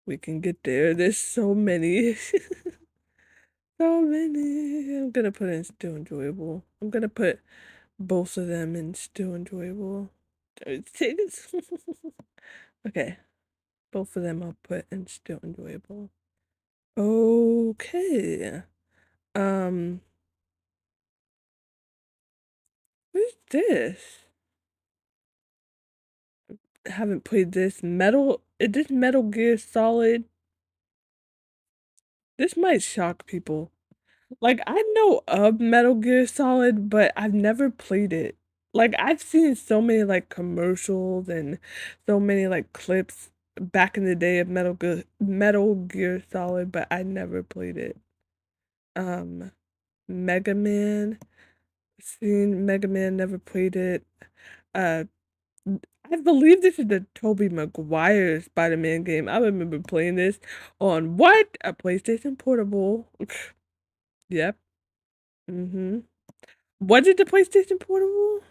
We can get there. There's so many. So many. I'm gonna put in still enjoyable. I'm gonna put both of them in still enjoyable. 36. Okay. Both of them I'll put in still enjoyable. Okay. Um, what's this? I haven't played this. Is this Metal Gear Solid? This might shock people. Like, I know of Metal Gear Solid, but I've never played it. Like, I've seen so many, like, commercials and so many, like, clips back in the day of Metal Gear Solid, but I never played it. Um, Mega Man. Seen Mega Man, never played it. Uh, I believe this is the Tobey Maguire Spider-Man game. I remember playing this on what? A PlayStation Portable. Yep. Mm-hmm. Was it the PlayStation Portable?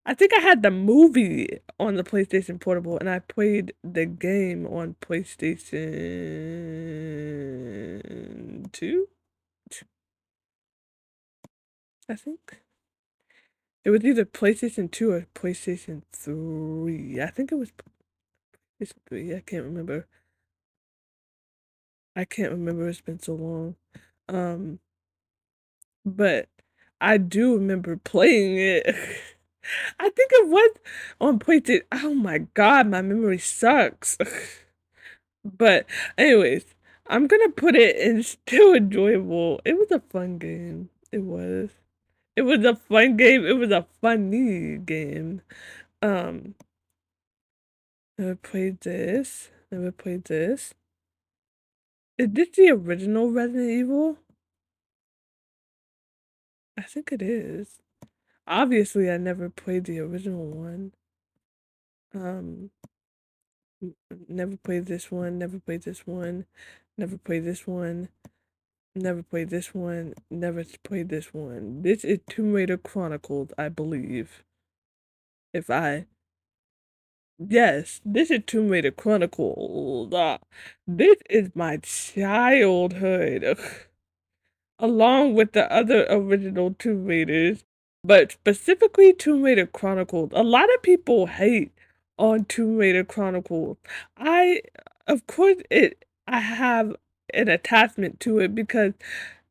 I think I had the movie on the PlayStation Portable, and I played the game on PlayStation 2, I think. It was either PlayStation 2 or PlayStation 3. I think it was PlayStation 3. I can't remember. I can't remember. It's been so long. Um, but I do remember playing it. I think it was on PlayStation. Oh my god, my memory sucks. But anyways, I'm gonna put it in still enjoyable. It was a fun game. It was. It was a fun game. It was a funny game. Um, never played this. Never played this. Is this the original Resident Evil? I think it is. Obviously, I never played the original one. Um, never played this one. Never played this one. Never played this one. Never played this one. Never played this one. This is Tomb Raider Chronicles, I believe. If I Yes, this is Tomb Raider Chronicles. This is my childhood, along with the other original Tomb Raiders, but specifically Tomb Raider Chronicles. A lot of people hate on Tomb Raider Chronicles. I, of course, I have an attachment to it because,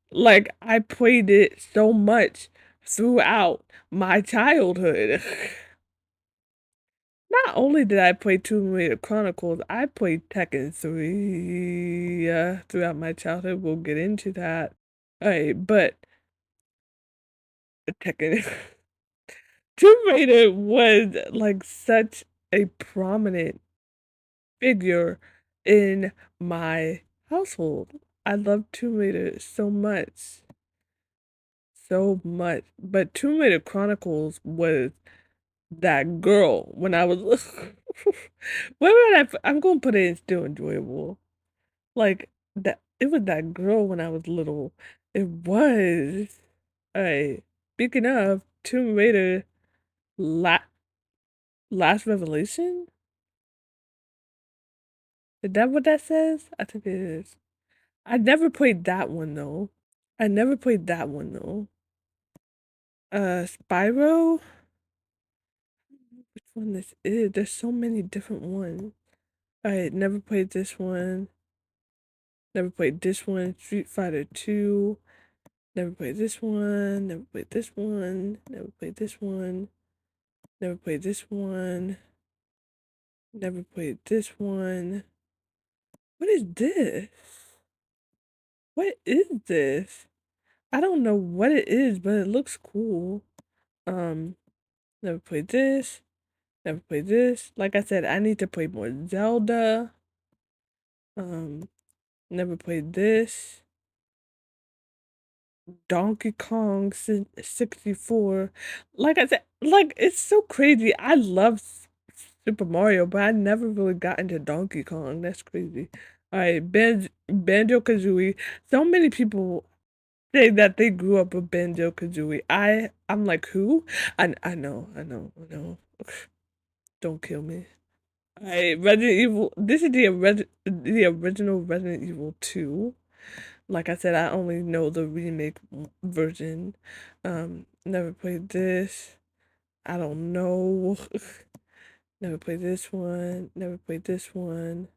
like, I played it so much throughout my childhood. Not only did I play Tomb Raider Chronicles, I played Tekken 3 throughout my childhood. We'll get into that. Alright, but Tekken Tomb Raider was like such a prominent figure in my household. I love Tomb Raider so much. So much. But Tomb Raider Chronicles was that girl when I was where would I'm gonna put it in still enjoyable. Like that it was that girl when I was little. It was. Alright. Speaking of Tomb Raider La Last Revelation? Is that what that says? I think it is. I never played that one though. I never played that one though. Spyro? Which one this is? There's so many different ones. Alright, never played this one. Never played this one. Street Fighter 2. Never played this one. Never played this one. Never played this one. Never played this one. Never played this one. What is this? What is this? I don't know what it is, but it looks cool. Um, never played this. Never played this. Like I said, I need to play more Zelda. Um, never played this. Donkey Kong 64. Like I said, like it's so crazy. I love Super Mario, but I never really got into Donkey Kong. That's crazy. All right, Banjo-Kazooie. So many people say that they grew up with Banjo-Kazooie. I'm like, who? I know. Don't kill me. All right, Resident Evil. This is the original Resident Evil 2. Like I said, I only know the remake version. Never played this. I don't know. Never played this one. Never played this one.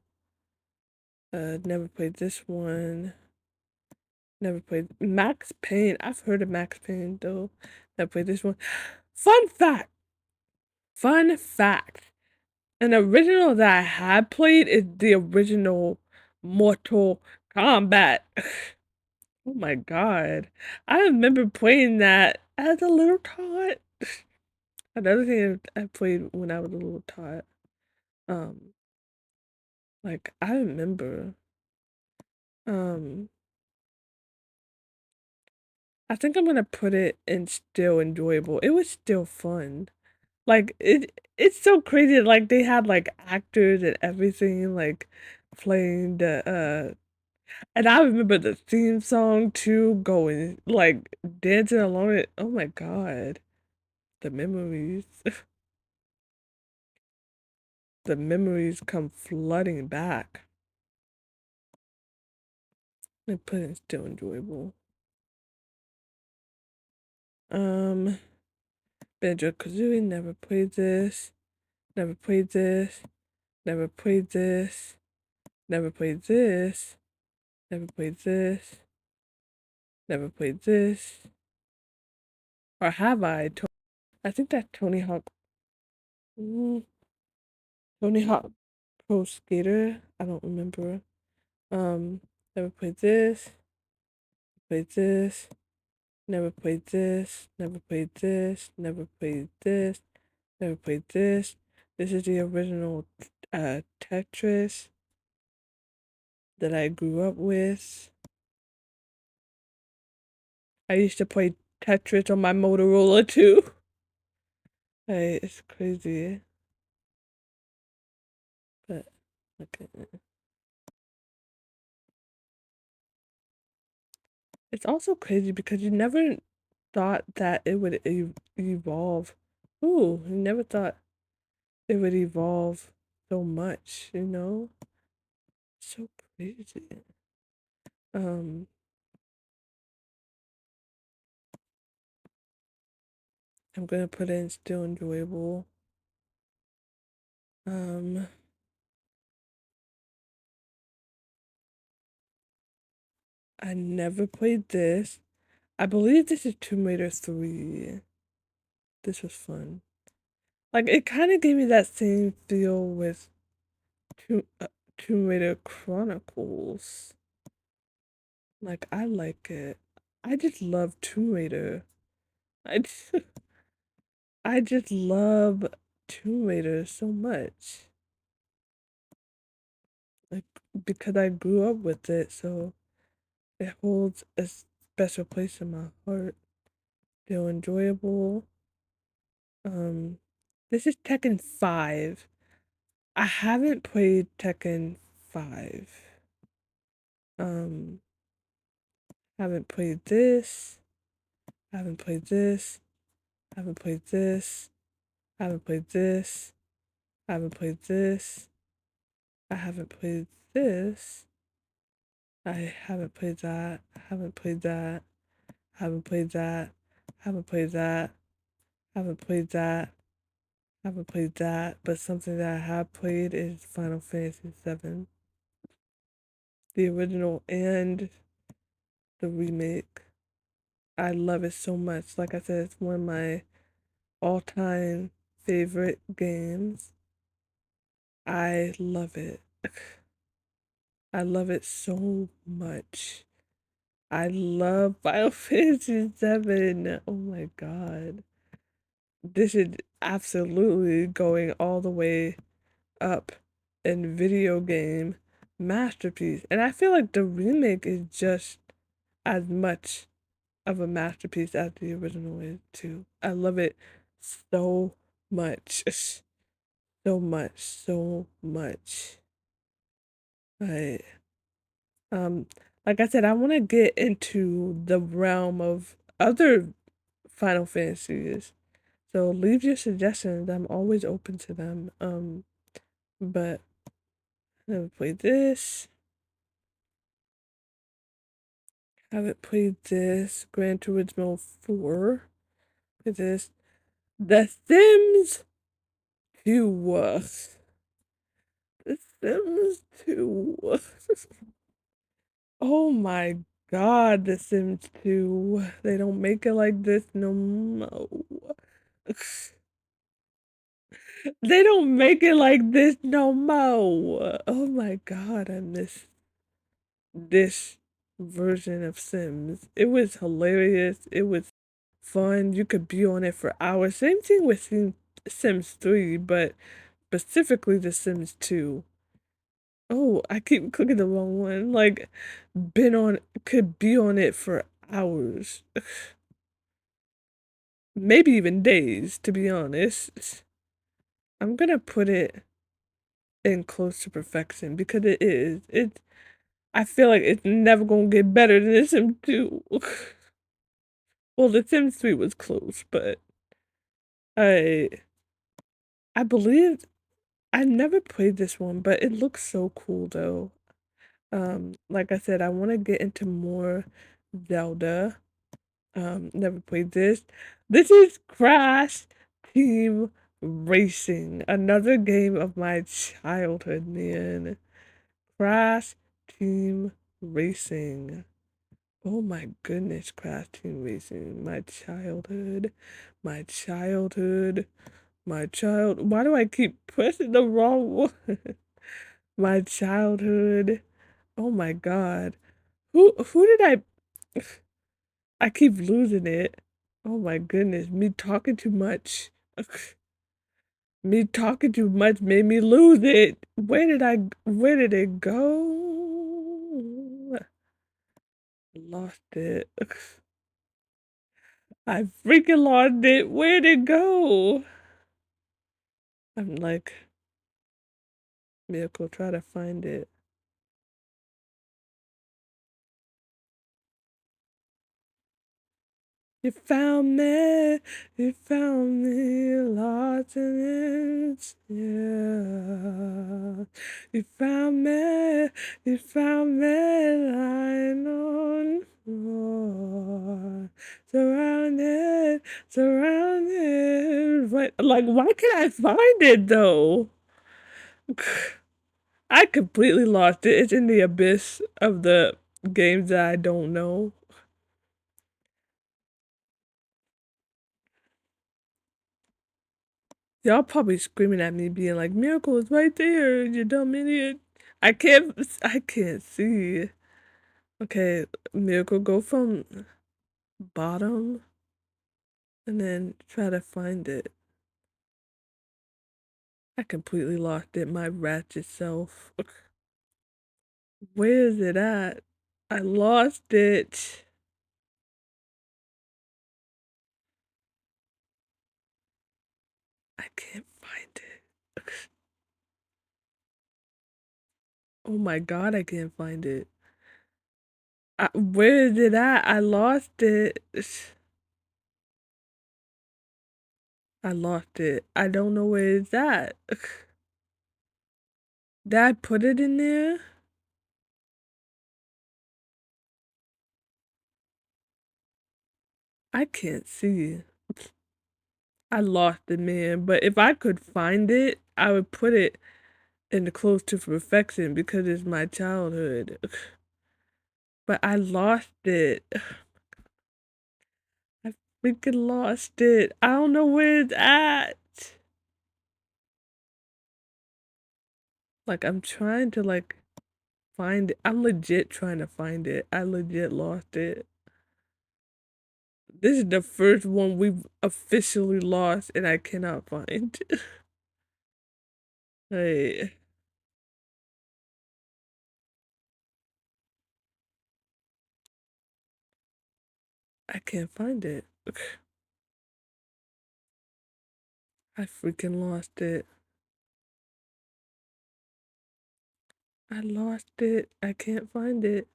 Never played this one. Never played Max Payne. I've heard of Max Payne though. Never played this one. Fun fact. Fun fact. An original that I had played is the original Mortal Kombat. Oh my god. I remember playing that as a little tot. Another thing I played when I was a little tot. Um, like I remember. Um, I think I'm gonna put it in still enjoyable. It was still fun. Like it's so crazy. Like they had like actors and everything like playing the and I remember the theme song too, going like dancing along it. Oh my god. The memories. The memories come flooding back. But it's still enjoyable. Um Banjo Kazooie, never played this. Never played this. Never played this. Never played this. Never played this. Never played this. Or have I? I think that Tony Hawk. Mm, Tony Hawk Pro Skater. I don't remember. Um, Never played this. Played this. Never played this. Never played this. Never played this. Never played this. This is the original Tetris that I grew up with. I used to play Tetris on my Motorola too. Hey, it's crazy. But okay. It's also crazy because you never thought that it would evolve. Ooh, you never thought it would evolve so much, you know? So crazy. Um, I'm gonna put in still enjoyable. Um, I never played this. I believe this is Tomb Raider 3. This was fun. Like, it kind of gave me that same feel with Tomb Raider Chronicles. Like, I like it. I just love Tomb Raider. I just, I just love Tomb Raider so much. Like, because I grew up with it, so it holds a special place in my heart. They're enjoyable. Um, this is Tekken 5. I haven't played Tekken 5. Um, haven't played this. Haven't played this. Haven't played this. Haven't played this. Haven't played this. I haven't played this. I haven't played that. Haven't played that. Haven't played that. Haven't played that. Haven't played that. Haven't played that. But something that I have played is Final Fantasy VII, the original and the remake. I love it so much. Like I said, it's one of my all-time favorite games. I love it. I love it so much. I love Final Fantasy VII. Oh my god. This is absolutely going all the way up in video game masterpiece. And I feel like the remake is just as much of a masterpiece as the original is too. I love it so much. So much, so much. Right. Um, like I said, I want to get into the realm of other Final Fantasies. So leave your suggestions. I'm always open to them. But I haven't played this. Haven't played this. Gran Turismo 4. Played this. The Sims 2. The Sims 2. Oh my god, The Sims 2. They don't make it like this no more. They don't make it like this no more. Oh my god, I miss this version of Sims. It was hilarious. It was fun. You could be on it for hours. Same thing with Sims 3, but specifically The Sims 2. Oh, I keep clicking the wrong one. Like, could be on it for hours. maybe even days, to be honest. I'm gonna put it in close to perfection because it is. I feel like it's never gonna get better than The Sims 2. Well, The Sims 3 was close, but I I believe I never played this one, but it looks so cool though. Like I said, I want to get into more Zelda. Never played this. This is Crash Team Racing, another game of my childhood, man. Crash Team Racing. Oh my goodness, Crash Team Racing. My childhood. My childhood. My child. Why do I keep pressing the wrong one? My childhood. Oh my god. Who did I keep losing it. Oh my goodness, me talking too much. Me talking too much made me lose it. Where did it go? Lost it. I freaking lost it. Where'd it go? I'm like, Miracle, try to find it. You found me lost in it, yeah. You found me lying on the floor, surrounded, surrounded. What? Like, why can't I find it though? I completely lost it. It's in the abyss of the games that I don't know. Y'all probably screaming at me, being like, "Miracle is right there, you dumb idiot." I can't see. Okay, Miracle, go from bottom and then try to find it. I completely lost it, my ratchet self. Where is it at? I lost it. I can't find it. Oh my god, I can't find it. Where is it at? I lost it. I lost it. I don't know where it's at. Did I put it in there? I can't see. I lost it, man. But if I could find it, I would put it in the close to perfection because it's my childhood. But I lost it. I freaking lost it. I don't know where it's at. Like I'm trying to find it. I'm legit trying to find it. I legit lost it. This is the first one we've officially lost and I cannot find. Hey, I can't find it. I freaking lost it. I lost it. I can't find it.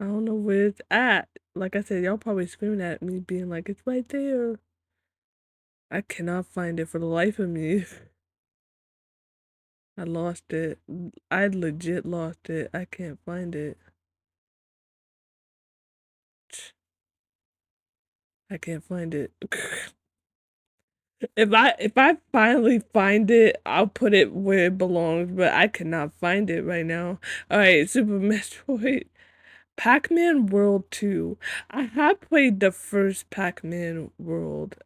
I don't know where it's at. Like I said, y'all probably screaming at me, being like, it's right there. I cannot find it for the life of me. I lost it. I legit lost it. I can't find it. I can't find it. If I finally find it, I'll put it where it belongs, but I cannot find it right now. Alright, Super Metroid. Pac-Man World 2. I have played the first Pac-Man World.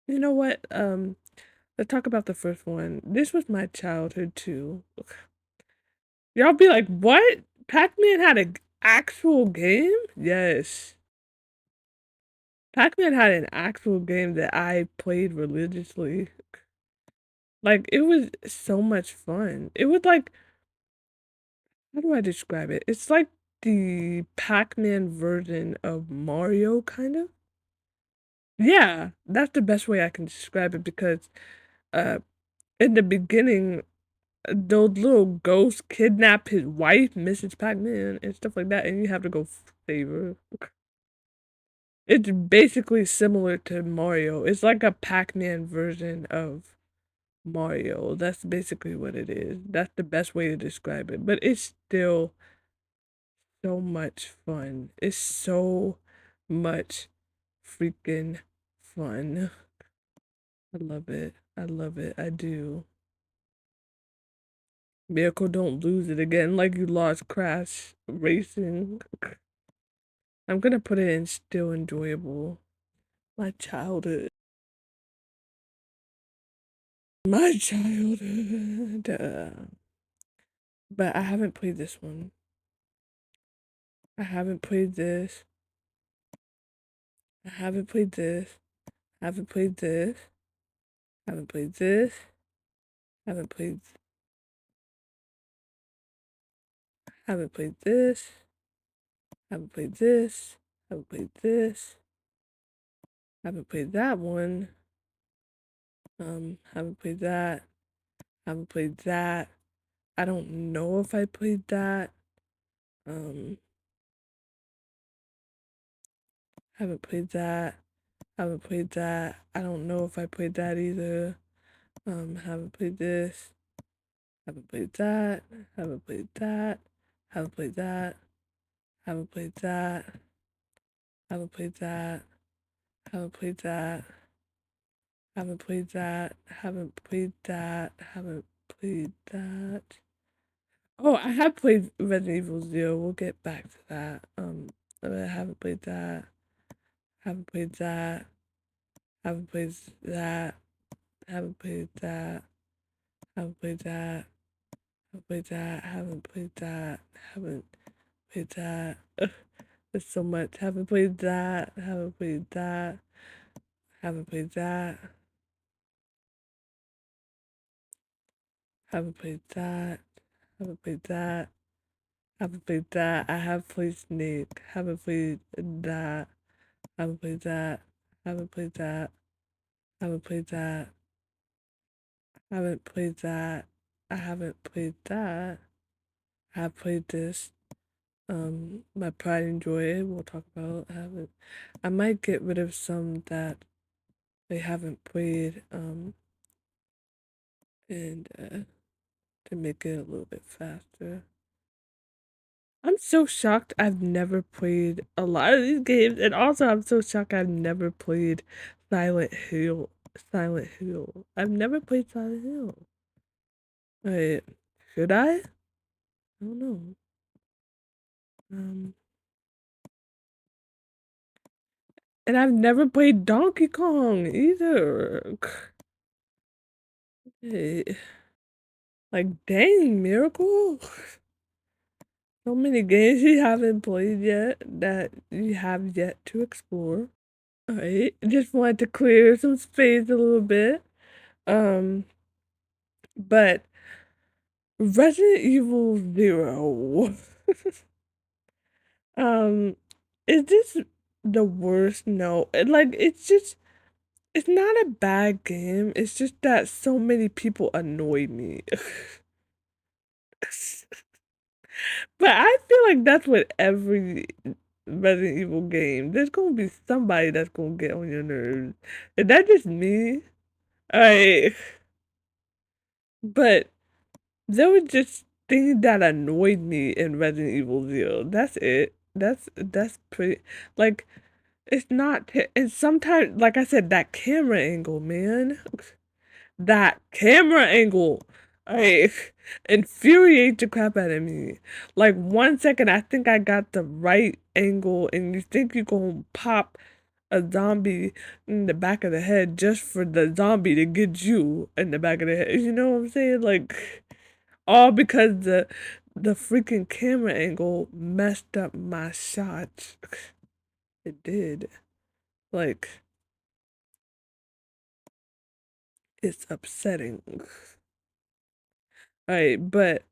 You know what? Let's talk about the first one. This was my childhood too. Y'all be like, what? Pac-Man had an actual game? Yes. Pac-Man had an actual game that I played religiously. Like, it was so much fun. It was like, how do I describe it? It's like the Pac-Man version of Mario, kind of. Yeah, that's the best way I can describe it because uh in the beginning those little ghosts kidnap his wife, Mrs. Pac-Man, and stuff like that, and you have to go save her. It's basically similar to Mario. It's like a Pac-Man version of Mario. That's basically what it is. That's the best way to describe it. But it's still so much fun. It's so much freaking fun. I love it. I love it. I do. Miracle, don't lose it again like you lost Crash Racing. I'm gonna put it in still enjoyable. My childhood. My childhood. But I haven't played this one. I haven't played this. I haven't played this. I haven't played this. I haven't played this. I haven't played. I haven't played this. I haven't played this. I haven't played this. I haven't played that one. Haven't played that. Haven't played that. I don't know if I played that. Um, haven't played that. Haven't played that. I don't know if I played that either. Haven't played this. Haven't played that. Haven't played that. Haven't played that. Haven't played that. Haven't played that. Haven't played that. Haven't played that. Haven't played that. Haven't played that. Oh, I have played Resident Evil Zero. We'll get back to that. I haven't played that. Haven't played that. Haven't played that. Haven't played that. Haven't played that. Haven't played that. Haven't played that. Haven't played that. Ugh, there's so much. Haven't played that. Haven't played that. Haven't played that. Haven't played that. Haven't played that. Haven't played that. I have played Snake. Haven't played that. Haven't played that. Haven't played that. Haven't played that. Haven't played that. I haven't played that. I have played this. My Pride and Joy. We'll talk about. I haven't. I might get rid of some that they haven't played. And to make it a little bit faster. I'm so shocked I've never played a lot of these games, and also I'm so shocked I've never played Silent Hill. Silent Hill. I've never played Silent Hill. Wait, should I? I don't know. Um, and I've never played Donkey Kong either. Hey, like, dang, Miracle. So many games you haven't played yet that you have yet to explore. Alright, just wanted to clear some space a little bit. Um, but Resident Evil Zero. um, is this the worst? No. Like it's not a bad game. It's just that so many people annoy me. But I feel like that's with every Resident Evil game. There's gonna be somebody that's gonna get on your nerves. Is that just me? I but there were just things that annoyed me in Resident Evil Zero. That's it. That's pretty like it's not and sometimes like I said, that camera angle, man. That camera angle, I infuriate the crap out of me. Like 1 second, I think I got the right angle, and you think you're gonna pop a zombie in the back of the head just for the zombie to get you in the back of the head. You know what I'm saying? Like all because the freaking camera angle messed up my shot. It did. Like it's upsetting. Alright, but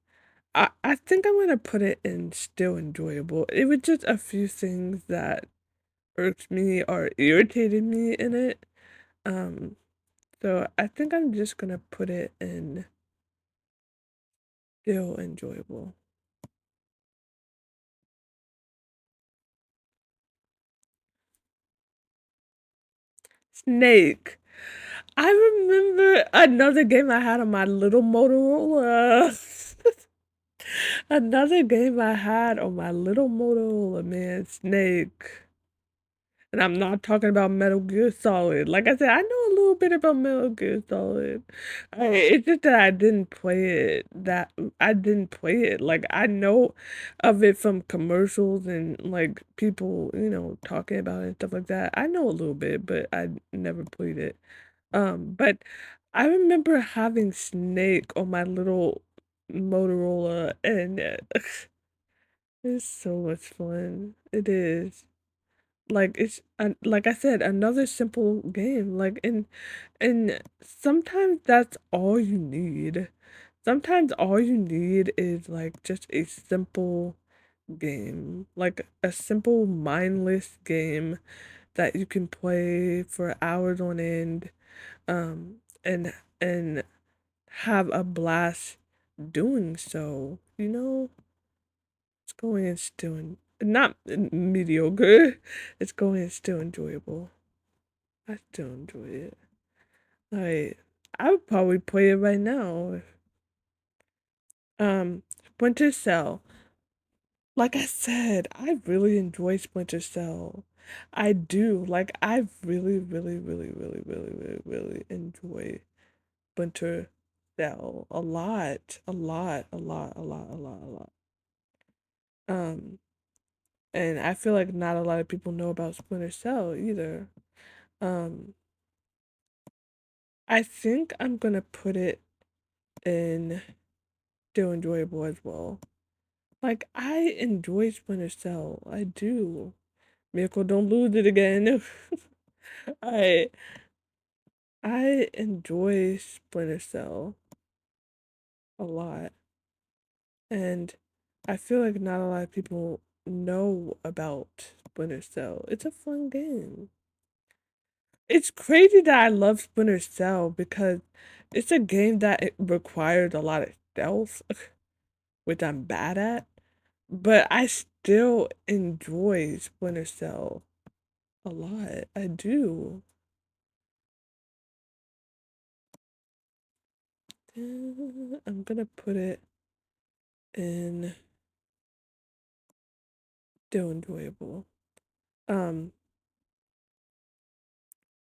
I think I'm gonna put it in still enjoyable. It was just a few things that irked me or irritated me in it. Um, so I think I'm just gonna put it in still enjoyable. Snake. I remember another game I had on my little Motorola. Another game I had on my little Motorola, man, Snake. And I'm not talking about Metal Gear Solid. Like I said, I know a little bit about Metal Gear Solid. It's just that I didn't play it. Like I know of it from commercials and like people, talking about it and stuff like that. I know a little bit, but I never played it. But I remember having Snake on my little Motorola, and it's so much fun. It is. Like it's like I said, another simple game. Like and sometimes that's all you need. Sometimes all you need is like just a simple game, like a simple mindless game that you can play for hours on end, and have a blast doing so. It's going and still not mediocre. It's going and still enjoyable. I still enjoy it. Like I would probably play it right now. Splinter Cell. Like I said, I really enjoy Splinter Cell. I do. Like I really, really, really, really, really, really, really enjoy Splinter Cell a lot, a lot, a lot, a lot, a lot, a lot. Um, and I feel like not a lot of people know about Splinter Cell either. Um, I think I'm gonna put it in still enjoyable as well. Like I enjoy Splinter Cell. I do. Miracle, don't lose it again. I I enjoy Splinter Cell a lot, and I feel like not a lot of people know about Splinter Cell. It's a fun game. It's crazy that I love Splinter Cell because it's a game that it requires a lot of stealth, which I'm bad at, but I still enjoy Splinter Cell a lot. I do. I'm gonna put it in still enjoyable. Um,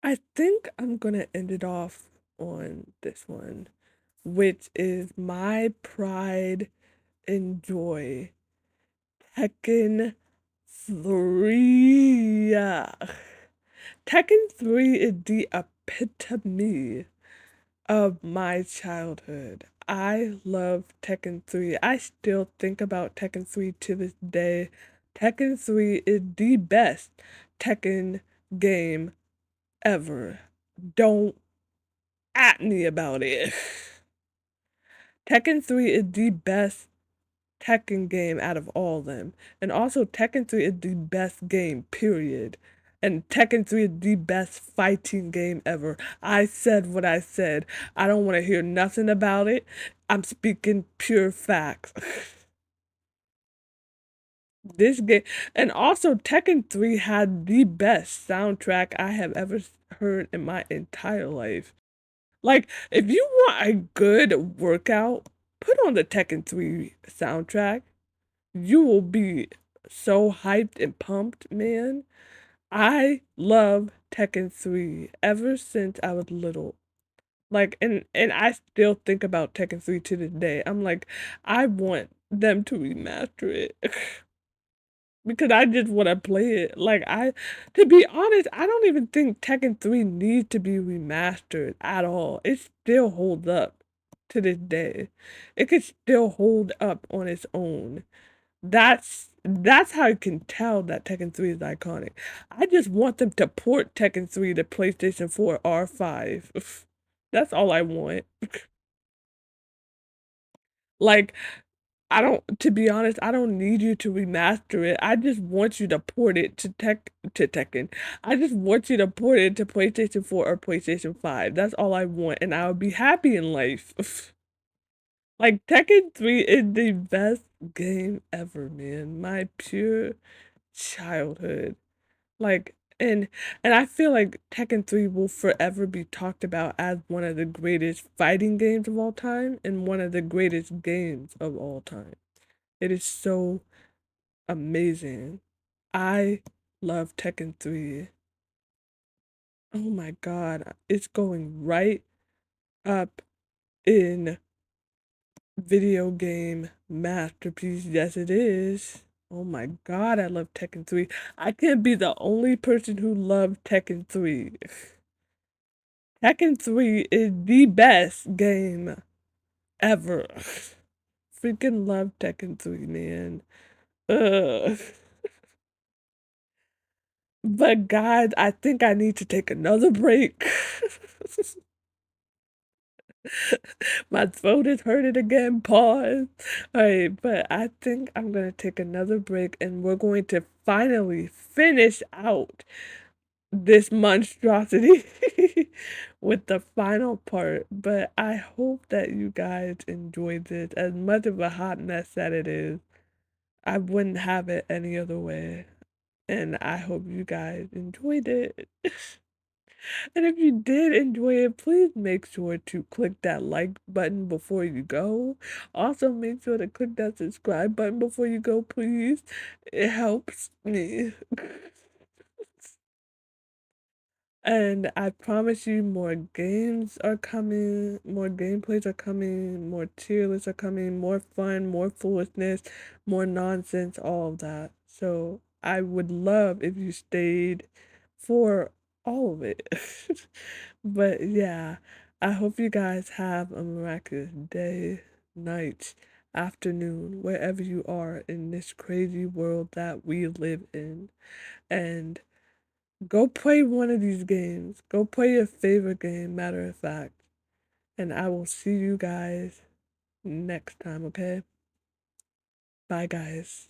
I think I'm gonna end it off on this one, which is my pride and joy. Tekken 3. Tekken 3 is the epitome of my childhood. I love Tekken 3. I still think about Tekken 3 to this day. Tekken 3 is the best Tekken game ever. Don't at me about it. Tekken 3 is the best Tekken game out of all of them. And also Tekken 3 is the best game, period. And Tekken 3 is the best fighting game ever. I said what I said. I don't want to hear nothing about it. I'm speaking pure facts. This game, and also Tekken 3 had the best soundtrack I have ever heard in my entire life. Like, if you want a good workout, put on the Tekken 3 soundtrack. You will be so hyped and pumped, man. I love Tekken 3 ever since I was little. Like, and I still think about Tekken 3 to this day. I'm like, I want them to remaster it. Because I just want to play it. To be honest, I don't even think Tekken 3 needs to be remastered at all. It still holds up to this day. It could still hold up on its own. That's how you can tell that Tekken 3 is iconic. I just want them to port Tekken 3 to PlayStation 4 R5. That's all I want. Like I don't to be honest, I don't need you to remaster it. I just want you to port it to Tekken. I just want you to port it to PlayStation 4 or PlayStation 5. That's all I want, and I'll be happy in life. Like Tekken 3 is the best game ever, man. My pure childhood. Like and I feel like Tekken 3 will forever be talked about as one of the greatest fighting games of all time and one of the greatest games of all time. It is so amazing. I love Tekken 3. Oh my god, it's going right up in video game masterpiece. Yes, it is. Oh my god, I love Tekken 3. I can't be the only person who loves Tekken 3. Tekken 3 is the best game ever. Freaking love Tekken 3, man. Ugh. But guys, I think I need to take another break. My throat is hurting again. Pause. Alright, but I think I'm gonna take another break and we're going to finally finish out this monstrosity with the final part. But I hope that you guys enjoyed this as much of a hot mess that it is. I wouldn't have it any other way. And I hope you guys enjoyed it. And if you did enjoy it, please make sure to click that like button before you go. Also, make sure to click that subscribe button before you go, please. It helps me. And I promise you more games are coming, more gameplays are coming, more tier lists are coming, more fun, more foolishness, more nonsense, all of that. So I would love if you stayed for all of it. But yeah, I hope you guys have a miraculous day, night, afternoon, wherever you are in this crazy world that we live in. And go play one of these games. Go play your favorite game, matter of fact. And I will see you guys next time, okay? Bye, guys.